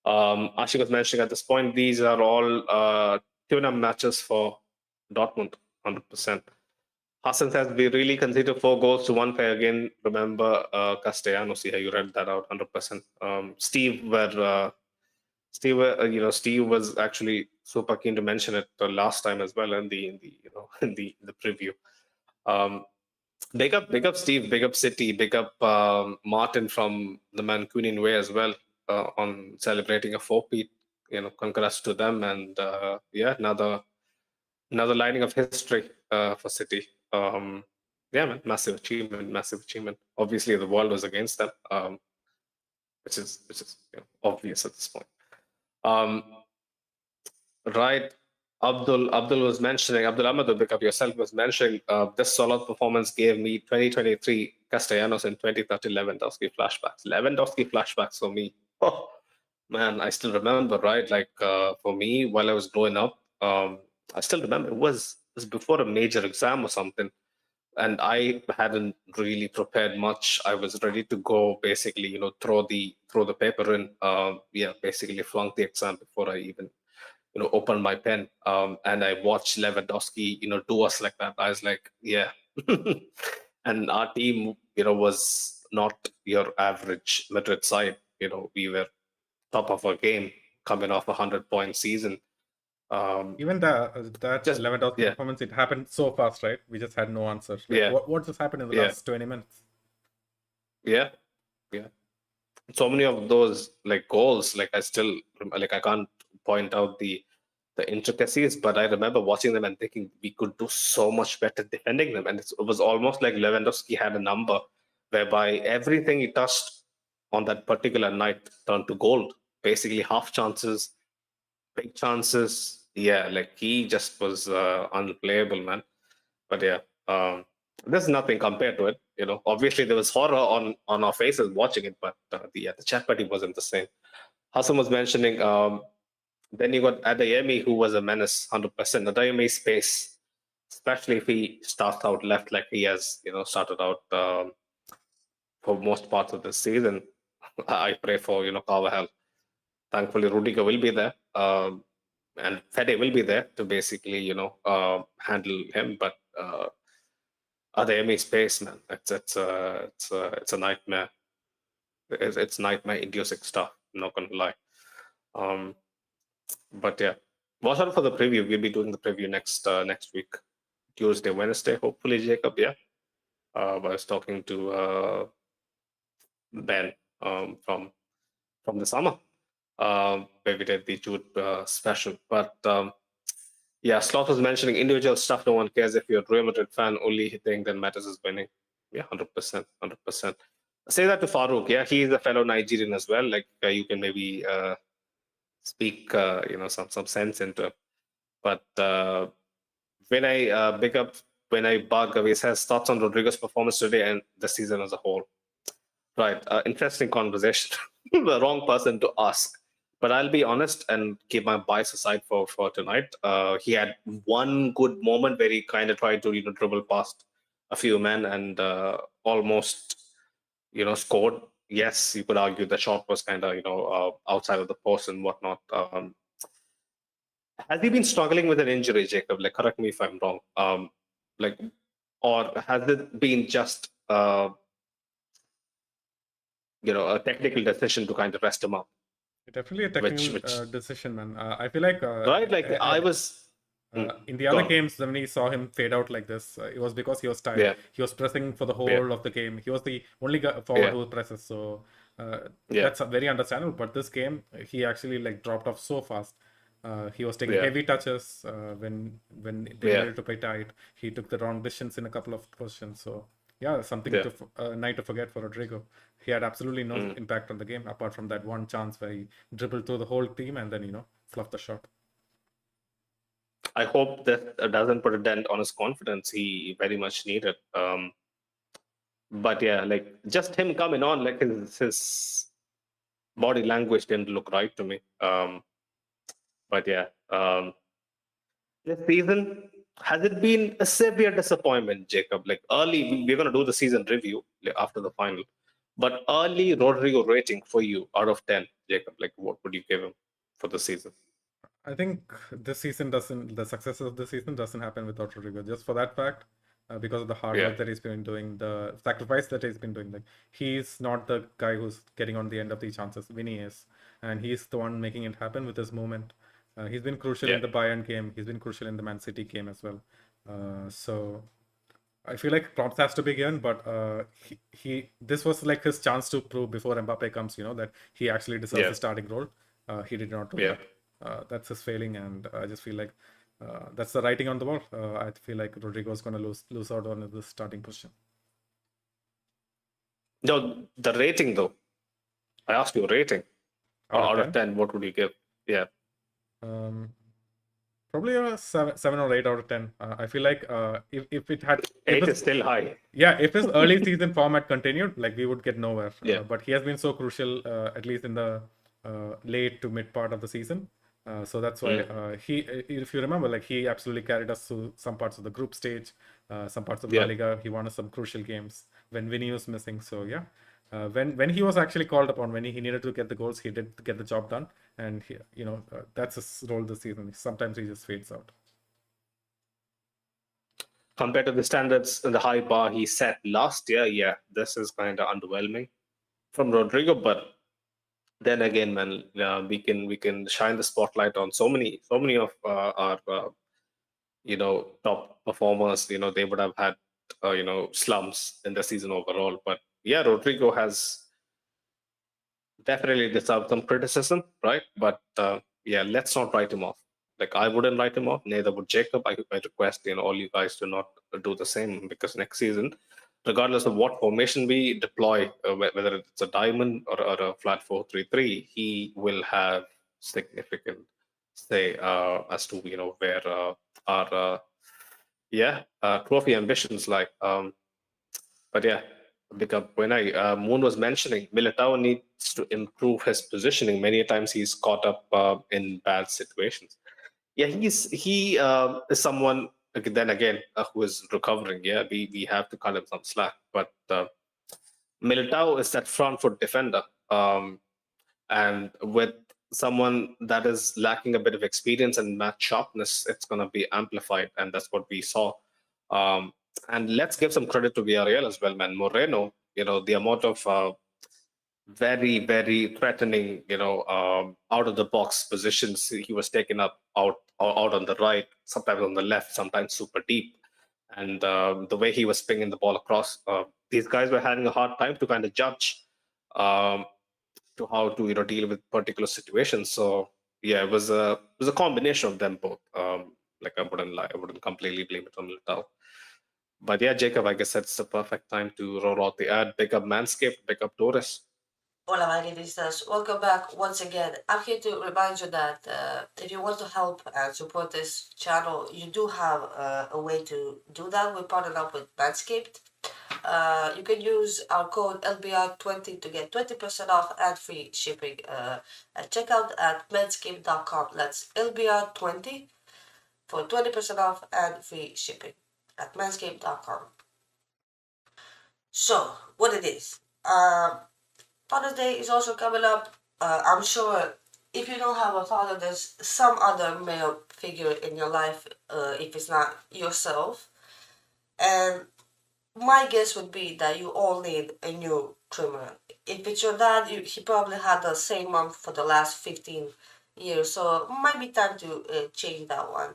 Ashik was mentioning at this point, these are all tune-up matches for Dortmund, 100%. Hassan says we really conceded 4 goals to one player again. Remember Castellanos? Yeah, you read that out 100%. Steve was actually super keen to mention it the last time as well in the in the preview. Big up Steve, big up City, big up Martin from the Mancunian way as well on celebrating a 4-peat. Congrats to them, and another lining of history for City. Yeah, man, massive achievement, massive achievement. Obviously, the world was against them, which is obvious at this point. Right. Abdul was mentioning, Abdul Ahmed Bikab yourself was mentioning, this solid performance gave me 2023 Castellanos and 2030 Lewandowski flashbacks. Lewandowski flashbacks for me. Oh, man, I still remember, right? Like for me, while I was growing up, I still remember it was before a major exam or something, and I hadn't really prepared much. I was ready to go, basically, throw the paper in. Basically flunk the exam before I even opened my pen, and I watched Lewandowski, do us like that. I was like, yeah. And our team, was not your average Madrid side. We were top of our game, coming off a 100-point season. Even that Just Lewandowski yeah, performance, it happened so fast, right? We just had no answers. Like, yeah, what just happened in the yeah, last 20 minutes? yeah, yeah. So many of those like goals, like I can't point out the intricacies, but I remember watching them and thinking we could do so much better defending them. And it was almost like Lewandowski had a number whereby everything he touched on that particular night turned to gold. Basically, half chances, big chances, yeah, like he just was unplayable, man. But yeah, there's nothing compared to it. Obviously there was horror on our faces watching it, but the chat party wasn't the same. Hassan was mentioning. Then you got Adeyemi, who was a menace, 100%. Adeyemi's pace, especially if he starts out left like he has, started out for most parts of the season. I pray for Carvajal. Thankfully, Rudiger will be there, and Fede will be there to basically handle him. But Adeyemi's pace, man, it's a nightmare. It's nightmare inducing stuff. I'm not gonna lie. Um, but yeah, watch out for the preview. We'll be doing the preview next week, Tuesday, Wednesday, hopefully, Jacob. Yeah. I was talking to Ben from the summer, where we did the Jude special. But yeah, Slot was mentioning individual stuff. No one cares if you're a Real Madrid fan. Only thing that matters is winning. Yeah, 100%, 100%. Say that to Farouk. Yeah, he's a fellow Nigerian as well. Like you can maybe speak, some sense into it. But when I Bhargavi says thoughts on Rodrigo's performance today and the season as a whole. Right, interesting conversation. The wrong person to ask, but I'll be honest and keep my bias aside for tonight. He had one good moment where he kind of tried to dribble past a few men and almost scored. Yes, you could argue the shot was kind of outside of the post and whatnot. Has he been struggling with an injury, Jacob? Like, correct me if I'm wrong. Like, or has it been just a technical decision to kind of rest him up? Definitely a Which technical decision, man. I feel like right? Like I was in the go other on. games, when we saw him fade out like this, it was because he was tired. Yeah, He was pressing for the yeah, whole of the game. He was the only forward yeah, who presses. So yeah, that's very understandable. But this game, he actually like dropped off so fast. He was taking yeah, heavy touches when they yeah. needed to play tight. He took the wrong decisions in a couple of positions. So yeah, something Yeah. to night to forget for Rodrigo. He had absolutely no Mm. impact on the game apart from that one chance where he dribbled through the whole team and then fluffed the shot. I hope that doesn't put a dent on his confidence. He very much needed. But yeah, like just him coming on, like his body language didn't look right to me. But yeah, this season has it been a severe disappointment, Jacob? Like early, we're gonna do the season review after the final, but early Rodrigo rating for you out of 10, Jacob. Like what would you give him for the season? I think the success of the season doesn't happen without Rodrigo. Just for that fact, because of the hard Yeah, work that he's been doing, the sacrifice that he's been doing. Like he's not the guy who's getting on the end of the chances. Vinny is, and he's the one making it happen with his movement. He's been crucial yeah, in the Bayern game. He's been crucial in the Man City game as well. So I feel like props has to be given, but he this was like his chance to prove before Mbappe comes, that he actually deserves yeah, the starting role. He did not do yeah. that. That's his failing, and I just feel like that's the writing on the wall. I feel like Rodrigo's going to lose out on the starting position. No, the rating though. I asked you rating. Out of Out of 10, 10, what would you give? Yeah. um, probably a 7 or 8 out of 10. I feel like if it had if 8 it's is still high. yeah, if his early season format continued, like we would get nowhere. Yeah. But he has been so crucial, at least in the late to mid part of the season. So that's why if you remember, like he absolutely carried us through some parts of the group stage, some parts of La Yeah. Liga. He won us some crucial games when Vinny was missing. So yeah, when he was actually called upon, when he needed to get the goals, he did get the job done, and that's his role this season. Sometimes he just fades out. Compared to the standards and the high bar he set last year, yeah, this is kind of underwhelming from Rodrigo. But then again, man, we can shine the spotlight on so many of our top performers. They would have had slumps in the season overall. But yeah, Rodrigo has definitely deserved some criticism, right? But yeah, let's not write him off. Like I wouldn't write him off, neither would Jacob. I request all you guys to not do the same because next season, regardless of what formation we deploy, whether it's a diamond or a flat 4-3-3, he will have significant say as to where our trophy ambitions like. But yeah, because when I Moon was mentioning, Militao needs to improve his positioning. Many times he's caught up in bad situations. Yeah, he is someone then again who is recovering. Yeah, we have to cut him some slack. But Militao is that front foot defender, and with someone that is lacking a bit of experience and match sharpness, it's going to be amplified, and that's what we saw. Um, and let's give some credit to Villarreal as well, man. Moreno, the amount of very, very threatening, out of the box positions he was taken up out on the right, sometimes on the left, sometimes super deep. And the way he was pinging the ball across, these guys were having a hard time to kind of judge um, to how to deal with particular situations. So yeah, it was a combination of them both. Like I wouldn't lie, I wouldn't completely blame it on Litao. But yeah, Jacob, I guess that's the perfect time to roll out the ad. Pick up Manscaped, pick up Doris. Hola, Madridistas. Welcome back once again. I'm here to remind you that if you want to help and support this channel, you do have a way to do that. We partnered up with Manscaped. You can use our code LBR20 to get 20% off and free shipping at checkout at manscaped.com. That's LBR20 for 20% off and free shipping at manscaped.com. So, what it is. Father's Day is also coming up. I'm sure if you don't have a father, there's some other male figure in your life, if it's not yourself. And my guess would be that you all need a new trimmer. If it's your dad, he probably had the same one for the last 15 years, so it might be time to change that one.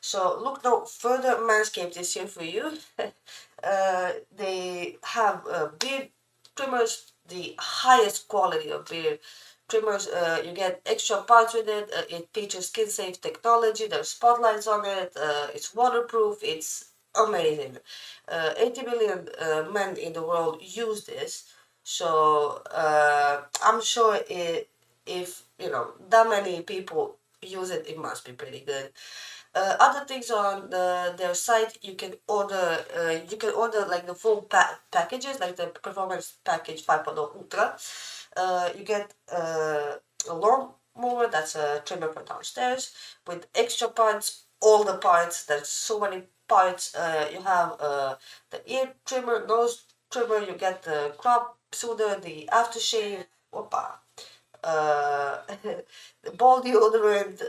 So look no further, Manscaped is here for you. They have beard trimmers, the highest quality of beard trimmers. You get extra parts with it. It features skin safe technology. There's spotlights on it. It's waterproof. It's amazing. 80 million men in the world use this. So I'm sure if that many people use it, it must be pretty good. Other things on their site, you can order like the full packages, like the performance package 5.0 Ultra. You get a lawnmower, that's a trimmer for downstairs, with extra parts, all the parts. There's so many parts. You have the ear trimmer, nose trimmer. You get the crop soother, the aftershave. Opa. Ball deodorant,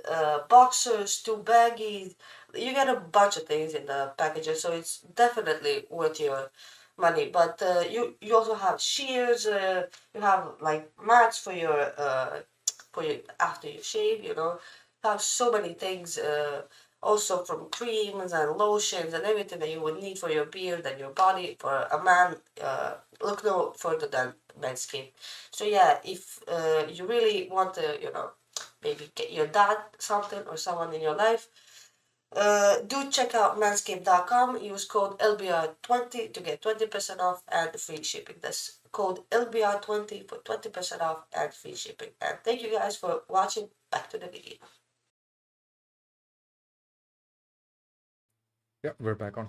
boxers, two baggies. You get a bunch of things in the packages, so it's definitely worth your money. But you also have shears. You have like mats for your after you shave. You have so many things. Also from creams and lotions and everything that you would need for your beard and your body. For a man, look no further than Manscaped. So yeah, if you really want to, maybe get your dad something or someone in your life, do check out manscaped.com. Use code LBR20 to get 20% off and free shipping. That's code LBR20 for 20% off and free shipping. And thank you guys for watching. Back to the video. Yeah, we're back on.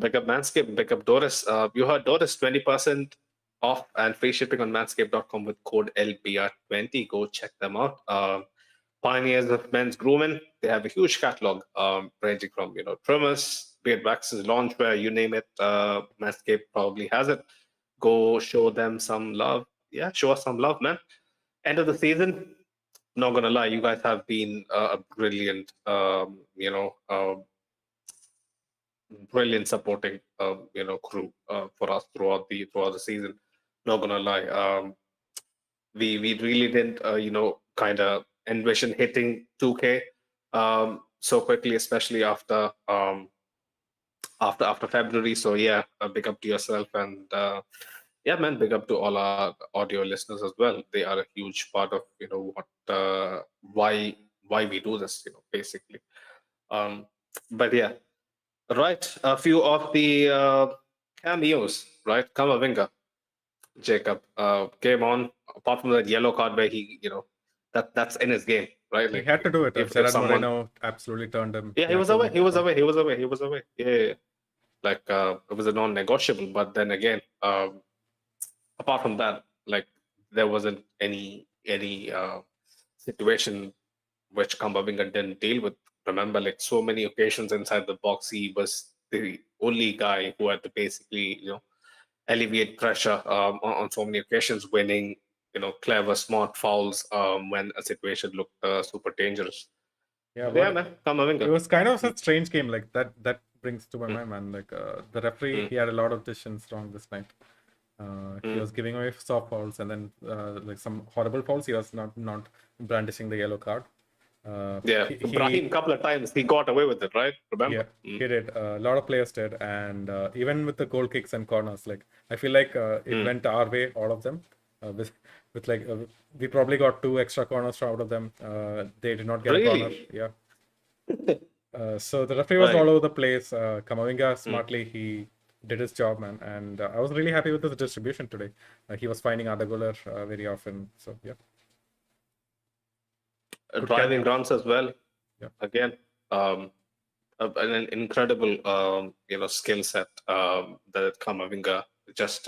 Pick up Manscaped, pick up Doris. You heard Doris, 20% off and free shipping on manscaped.com with code LBR20. Go check them out. Pioneers of men's grooming. They have a huge catalog, ranging from trimmers, beard waxes, loungewear, you name it. Manscaped probably has it. Go show them some love. Yeah, show us some love, man. End of the season. Not gonna lie, you guys have been a brilliant, brilliant supporting, crew for us throughout the season. Not gonna lie, we really didn't, kind of envision hitting 2K so quickly, especially after February. So yeah, big up to yourself, and yeah, man, big up to all our audio listeners as well. They are a huge part of what why we do this, basically. Um, but yeah, right. A few of the cameos, right? Kamavinga, Jacob came on. Apart from that yellow card where he, that's in his game. right? He Like had to do it. if Gerard someone, Moreno absolutely turned him. yeah, he had was to away, make he the was call. away, he was away, he was away. Yeah, yeah, yeah. Like it was a non-negotiable. But then again, apart from that, like there wasn't any situation which Kamavinga didn't deal with. Remember, like so many occasions inside the box, he was the only guy who had to basically, alleviate pressure on so many occasions, winning, clever, smart fouls when a situation looked super dangerous. Yeah, Yeah, but man, Kamavinga. it was kind of a Mm, strange game. Like that brings to my mm, mind, man. Like the referee, mm, he had a lot of decisions wrong this night. He mm. was giving away soft fouls and then like some horrible fouls. He was not brandishing the yellow card. Yeah, Ibrahim, couple of times he got away with it, right? Yeah, Remember? Mm, he did. A lot of players did, and even with the goal kicks and corners, like I feel like it mm. went our way, all of them. With like we probably got 2 extra corners out of them. They did not get a corner. Really? Yeah. So the referee was all Right. over the place. Kamavinga Mm. smartly he did his job, man, and I was really happy with his distribution today. He was finding Arda Güler very often. So yeah, good Driving cameo. runs as well. Yeah. Again, um, an incredible skill set that Kamavinga just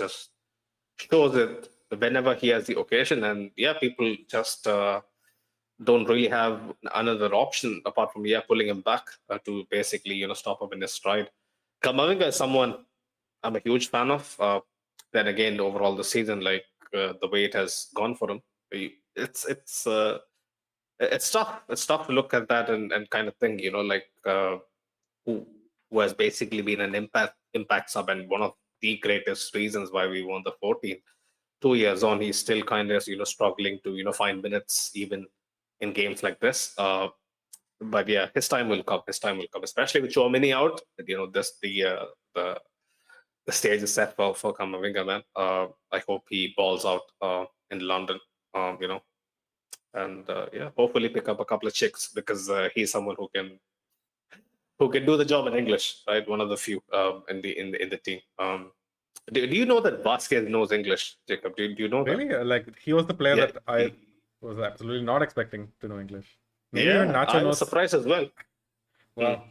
shows it whenever he has the occasion, and yeah, people just don't really have another option apart from pulling him back to basically stop him in his stride. Kamavinga is someone I'm a huge fan of. Then again, overall the season, like the way it has gone for him, it's tough. It's tough to look at that and kind of think, like who who has basically been an impact sub and one of the greatest reasons why we won the 14. 2 years on, he's still kind of struggling to find minutes even in games like this. But yeah, his time will come. His time will come, especially with Chouameni out. This the stage is set for Kamavinga, man. I hope he balls out in London. And yeah, hopefully pick up a couple of chicks because he's someone who can do the job in English, right? One of the few in the team. Do you know that Vasquez knows English, Jacob? Do you know that? Really, like he was the player Yeah, that I was absolutely not expecting to know English. Maybe even yeah. Nacho I was knows. surprised as well. Wow.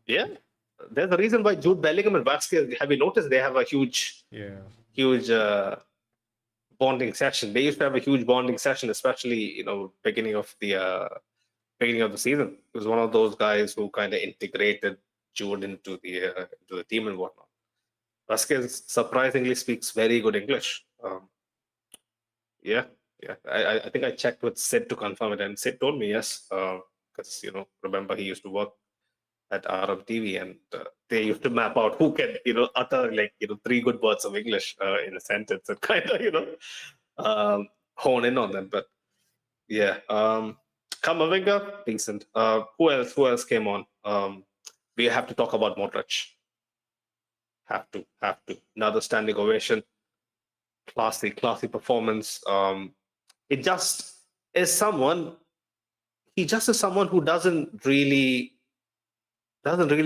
Yeah, there's a reason why Jude Bellingham and Vasquez. Have you noticed they have a huge, Yeah. huge bonding session? They used to have a huge bonding session, especially beginning of the season. He was one of those guys who kind of integrated Jude into the team and whatnot. Vasquez surprisingly speaks very good English. Yeah, yeah. I think I checked with Sid to confirm it, and Sid told me yes, because remember he used to work at Arab TV, and they used to map out who can utter like 3 good words of English in a sentence and kind of hone in on them. But yeah, Kamavinga decent. Who else? Who else came on? We have to talk about Modric. Have to. Another standing ovation. Classy performance. It just is someone. He just is someone who doesn't really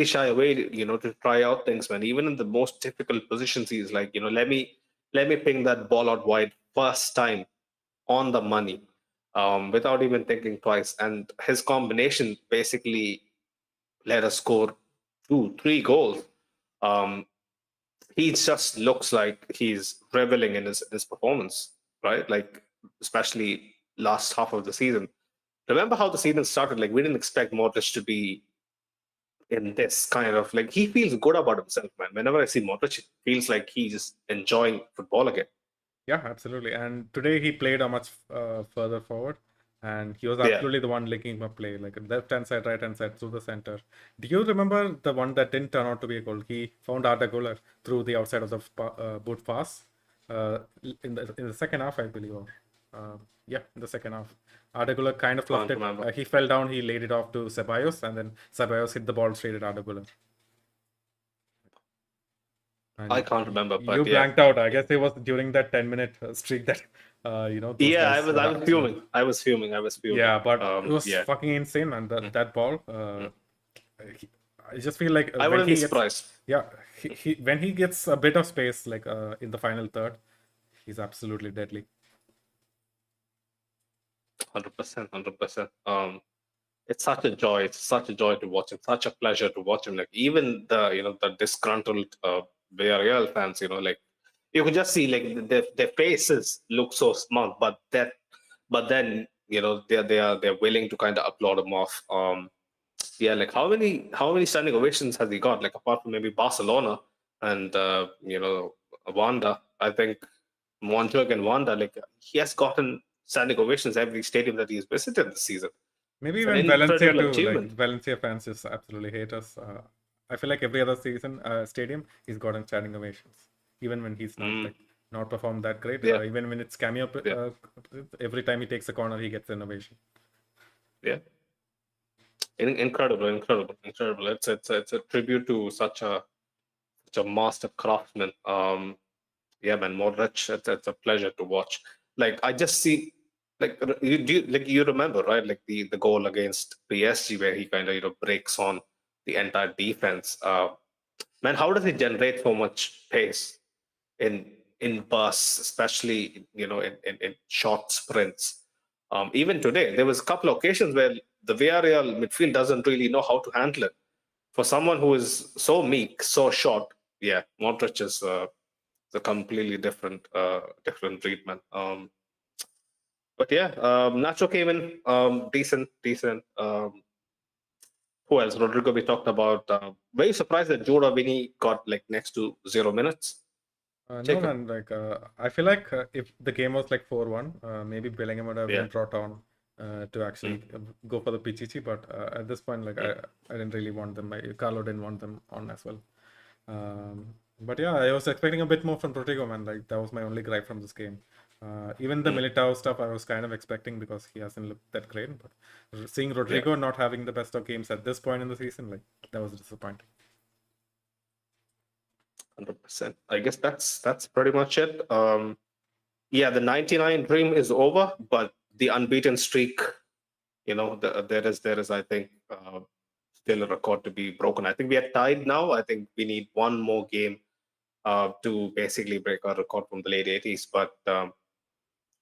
shy away, to try out things, man. Even in the most difficult positions, he's like, let me ping that ball out wide first time on the money, without even thinking twice. And his combination basically let us score 2, 3 goals. Um, he just looks like he's reveling in his performance, right? Like especially last half of the season. Remember how the season started? Like we didn't expect Modric to be in this kind of like he feels good about himself, man. Whenever I see Modric, it feels like he's enjoying football again. Yeah, absolutely. And today he played a much further forward, and he was Yeah. absolutely the one linking my play, like left hand side, right hand side, through the center. Do you remember the one that didn't turn out to be a goal? He found Arda Güler through the outside of the boot pass in the second half, I believe. Or, yeah, in the second half. Arda Güler kind of fluffed Can't it. remember. He fell down, he laid it off to Ceballos, and then Ceballos hit the ball straight at Arda Güler. I can't remember, but You yeah. blanked out. I guess it was during that 10-minute streak that those Yeah, I guys was were I was absolute- fuming. I was fuming. Yeah, but it was yeah. fucking insane, man. That ball. I just feel like I when wouldn't he be gets, surprised. yeah, when he gets a bit of space, like in the final third, he's absolutely deadly. 100%, 100%. It's such a joy. It's such a joy to watch him. Such a pleasure to watch him. Like even the disgruntled Villarreal fans, like you could just see like their faces look so smug, but then they're willing to kind of applaud him off. Yeah, like how many standing ovations has he got? Like apart from maybe Barcelona and Wanda, I think Montjuic and Wanda, like he has gotten standing ovations every stadium that he's visited this season. Maybe It's an even Valencia incredible too. Like achievement. Valencia fans just absolutely hate us. I feel like every other season stadium he's gotten standing ovations, even when he's not Mm, like not performed that great. yeah, Even when it's cameo, yeah, every time he takes a corner, he gets an ovation. yeah. Incredible, incredible, incredible. It's a tribute to such a master craftsman. Yeah, man, Modric. It's a pleasure to watch. Like I just see, like you remember, right? Like the goal against PSG where he kind of breaks on the entire defense. Man, how does he generate so much pace in bursts, especially in short sprints? Even today, there was a couple of occasions where the Villarreal midfield doesn't really know how to handle it. For someone who is so meek, so short, yeah, Modric is a completely different treatment. But yeah, Nacho came in decent, decent. Who else? Rodrigo, we talked about. Were you surprised that Joda Vini got like next to 0 minutes? No, Jacob. man. Like I feel like if the game was like 4-1, maybe Bellingham would have Yeah. been brought on to actually go for the Pichichi. But at this point, like I didn't really want them. Carlo didn't want them on as well. But yeah, I was expecting a bit more from Rodrigo, man. Like that was my only gripe from this game. Even the Militao stuff, I was kind of expecting because he hasn't looked that great. But seeing Rodrigo not having the best of games at this point in the season, like that was disappointing. 100%. I guess that's pretty much it. Yeah, the 99 dream is over, but the unbeaten streak, there is I think still a record to be broken. I think we are tied now. I think we need one more game to basically break our record from the late 80s. But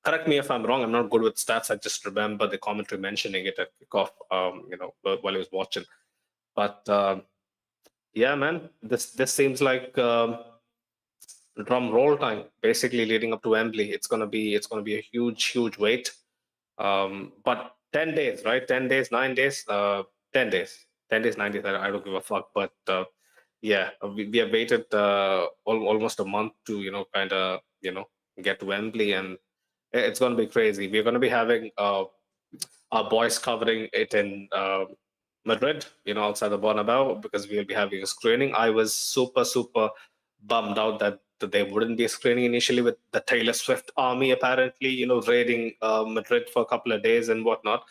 correct me if I'm wrong. I'm not good with stats. I just remember the commentary mentioning it at kickoff, while I was watching. But yeah, man, this seems like drum roll time. Basically, leading up to Wembley, it's gonna be a huge wait. But 10 days, right? 10 days, 9 days, 10 days, 10 days, 9 days. I don't give a fuck. But yeah, we have waited almost a month to kind of get to Wembley, and it's gonna be crazy. We're gonna be having our boys covering it in Madrid, outside the Bernabeu, because we'll be having a screening. I was super bummed out that there wouldn't be a screening initially with the Taylor Swift army apparently, raiding Madrid for a couple of days and whatnot.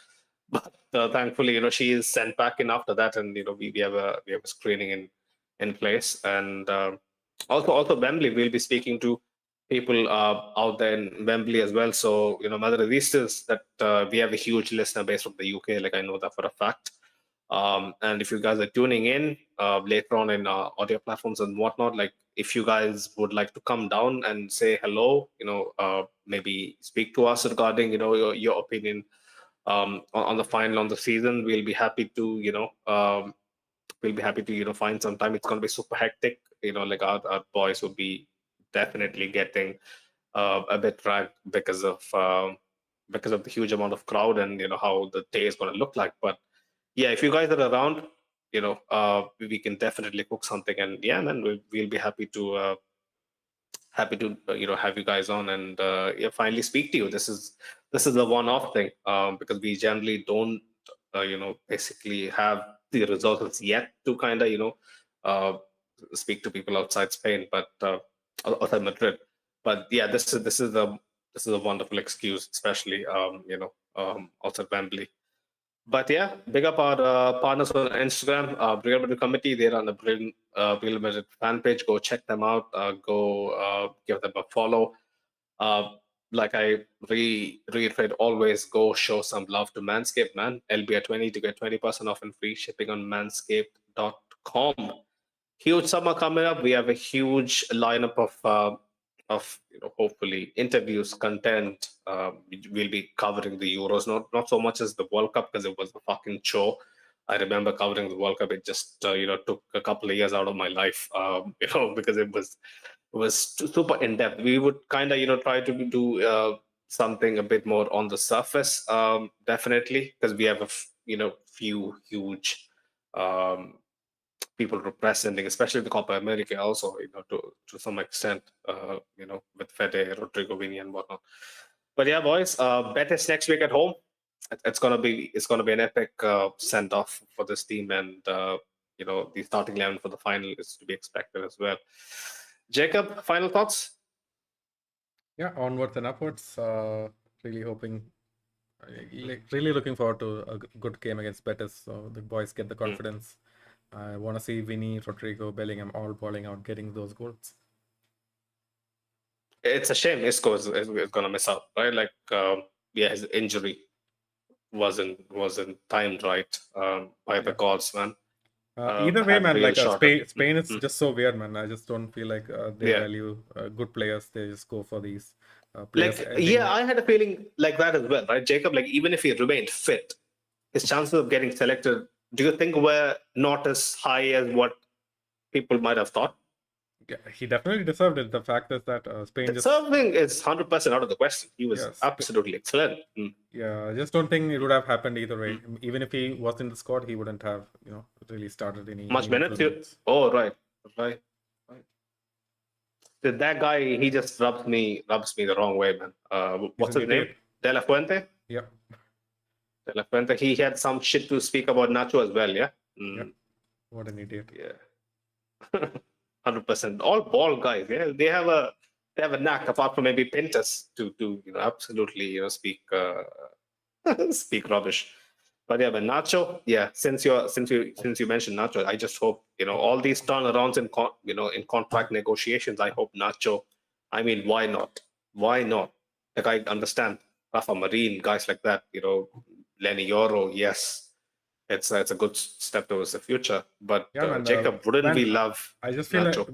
But thankfully, she is sent back in after that, and we have a screening in place. And also Wembley, we'll be speaking to people out there in Wembley as well. So, Madridistas, that we have a huge listener base from the UK. Like I know that for a fact. And if you guys are tuning in later on in audio platforms and whatnot, like if you guys would like to come down and say hello, maybe speak to us regarding, your opinion on the final on the season, we'll be happy to, find some time. It's going to be super hectic. Like our boys will be definitely getting a bit dragged because of the huge amount of crowd and how the day is going to look like. But yeah, if you guys are around, we can definitely cook something. And yeah, man, we'll be happy to have you guys on and yeah, finally speak to you. This is a one-off thing, because we generally don't basically have the resources yet to kind of uh, speak to people outside Spain, but outside Madrid. But yeah, this is a wonderful excuse, especially outside Wembley. But yeah, big up our partners on Instagram, Real Madrid Committee. They're on the Real Madrid fan page. Go check them out. Go give them a follow. Uh, like I reiterate always, go show some love to Manscaped, man. LBR20 to get 20% off and free shipping on manscaped.com. Huge summer coming up. We have a huge lineup of hopefully interviews, content, We'll be covering the Euros, not so much as the World Cup because it was a fucking chore. I remember covering the World Cup. It just took a couple of years out of my life, because it was super in depth. We would kind of try to do something a bit more on the surface, definitely, because we have few huge um, people representing, especially the Copa America, also to some extent, with Fede, Rodrigo, Vini, and whatnot. But yeah, boys, Betis next week at home. It's gonna be an epic send off for this team, and the starting 11 for the final is to be expected as well. Jacob, final thoughts? Yeah, onwards and upwards. Really hoping, really looking forward to a good game against Betis, so the boys get the confidence. I want to see Vinny, Rodrigo, Bellingham all balling out, getting those goals. It's a shame Isco is gonna miss out, right? Like, his injury wasn't timed right by the gods, man. Either way, Had man, real like shot Spain is just so weird, man. I just don't feel like they Yeah. value good players. They just go for these players. Like, yeah, I had a feeling like that as well, right, Jacob? Like, even if he remained fit, his chances of getting selected, do you think were not as high as what people might have thought? Yeah, he definitely deserved it. The fact is that Spain The just serving is 100% out of the question. He was Yes. absolutely excellent. Yeah, I just don't think it would have happened either way. Even if he was in the squad, he wouldn't have, really started any Much meaningful minutes? minutes. Oh, right. That guy, he just rubs me the wrong way, man. What's an his name? idiot. De La Fuente? Yep. De La Fuente. He had some shit to speak about Nacho as well, yeah? Yep. What an idiot. Yeah. 100%. All ball guys, yeah. They have a knack, apart from maybe Pintus, to absolutely speak speak rubbish. But yeah, but Nacho, yeah. Since you mentioned Nacho, I just hope all these turnarounds in contract negotiations. I hope Nacho. I mean, why not? Why not? Like, I understand Rafa Marine, guys like that. Lenny Yoro, yes, it's a good step towards the future. But Yeah, man. Jacob, wouldn't Man, we love I just feel Nacho?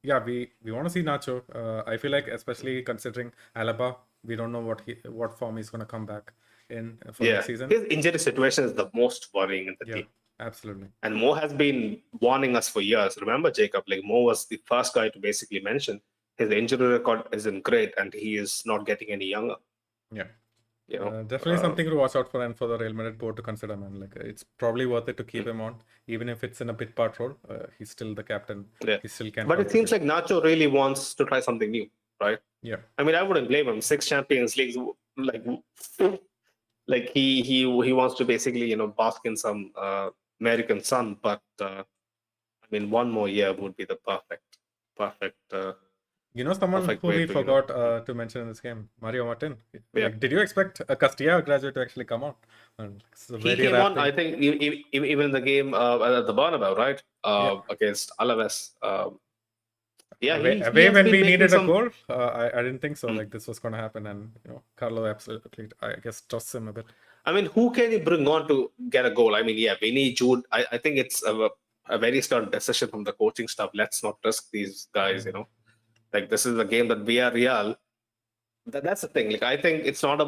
like we want to see Nacho. I feel like, especially considering Alaba, we don't know what form he's going to come back in for Yeah, next season. his injury situation is the most worrying in the Yeah, team. absolutely. And Mo has been warning us for years. Remember, Jacob, like, Mo was the first guy to basically mention his injury record isn't great and he is not getting any younger. Yeah. You know, Definitely something to watch out for, and for the Real Madrid board to consider, man. Like, it's probably worth it to keep him on, even if it's in a bit part role. He's still the captain. Yeah. He still can. But it seems like Nacho really wants to try something new, right? Yeah. I mean, I wouldn't blame him. 6 Champions Leagues, like he wants to basically bask in some American sun. But I mean, one more year would be the perfect. Someone Perfect who way we to, forgot to mention in this game, Mario Martin. Yeah. Like, did you expect a Castilla graduate to actually come out? And it's a He very came rare on, thing. I think, even in the game at the Bernabeu, right? Against Alaves. Yeah, Away he has when been we making needed a some. goal, I didn't think so. Like, this was going to happen, and Carlo absolutely, I guess, trusts him a bit. I mean, who can he bring on to get a goal? I mean, yeah, Vinny, Jude. I think it's a very stern decision from the coaching staff. Let's not risk these guys. Like, this is a game that Villarreal. That's the thing. Like, I think it's not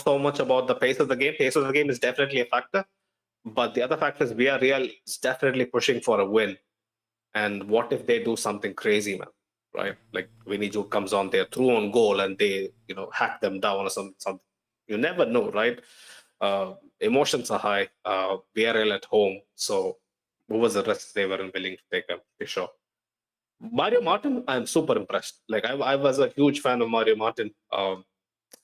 so much about the pace of the game. Pace of the game is definitely a factor, but the other factor is Villarreal is definitely pushing for a win. And what if they do something crazy, man? Right? Like, Vinny Jude comes on their through on goal and they hack them down or something. You never know, right? Emotions are high. Villarreal at home, so what was the risk they weren't willing to take? I'm pretty sure. Mario Martin, I'm super impressed. Like, I was a huge fan of Mario Martin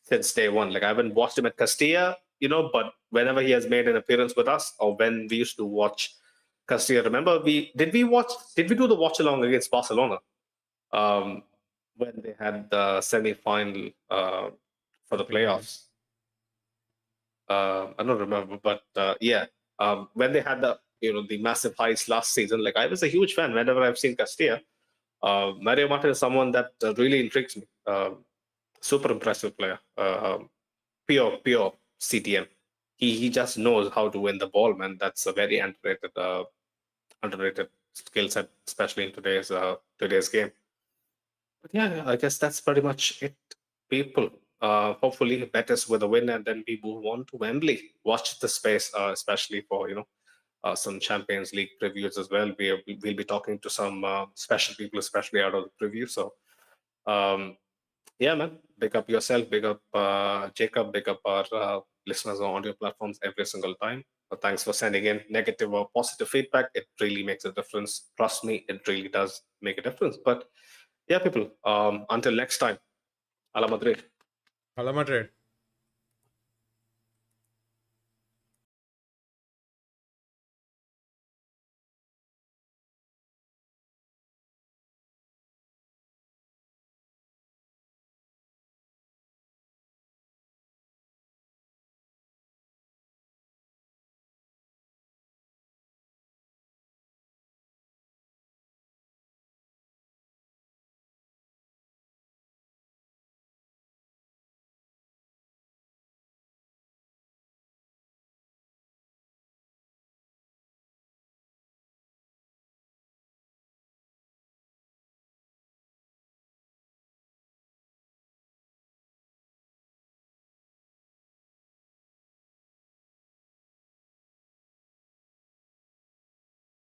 since day one. Like, I haven't watched him at Castilla, but whenever he has made an appearance with us, or when we used to watch Castilla, remember did we do the watch along against Barcelona? When they had the semi-final for the playoffs. I don't remember, but yeah, when they had the massive highs last season, like, I was a huge fan whenever I've seen Castilla. Mario Martin is someone that really intrigues me. Super impressive player. Pure CTM. He just knows how to win the ball, man. That's a very underrated skill set, especially in today's game. But yeah, I guess that's pretty much it, people. hopefully Betis with a win, and then we move on to Wembley. Watch the space, especially for some Champions League previews as well. We'll be talking to some special people, especially out of the preview. So um, yeah, man, big up yourself, big up Jacob, big up our listeners on audio platforms every single time. Thanks for sending in negative or positive feedback. It really makes a difference. Trust me, it really does make a difference. But yeah, people, until next time, a la Madrid. Hala Madrid.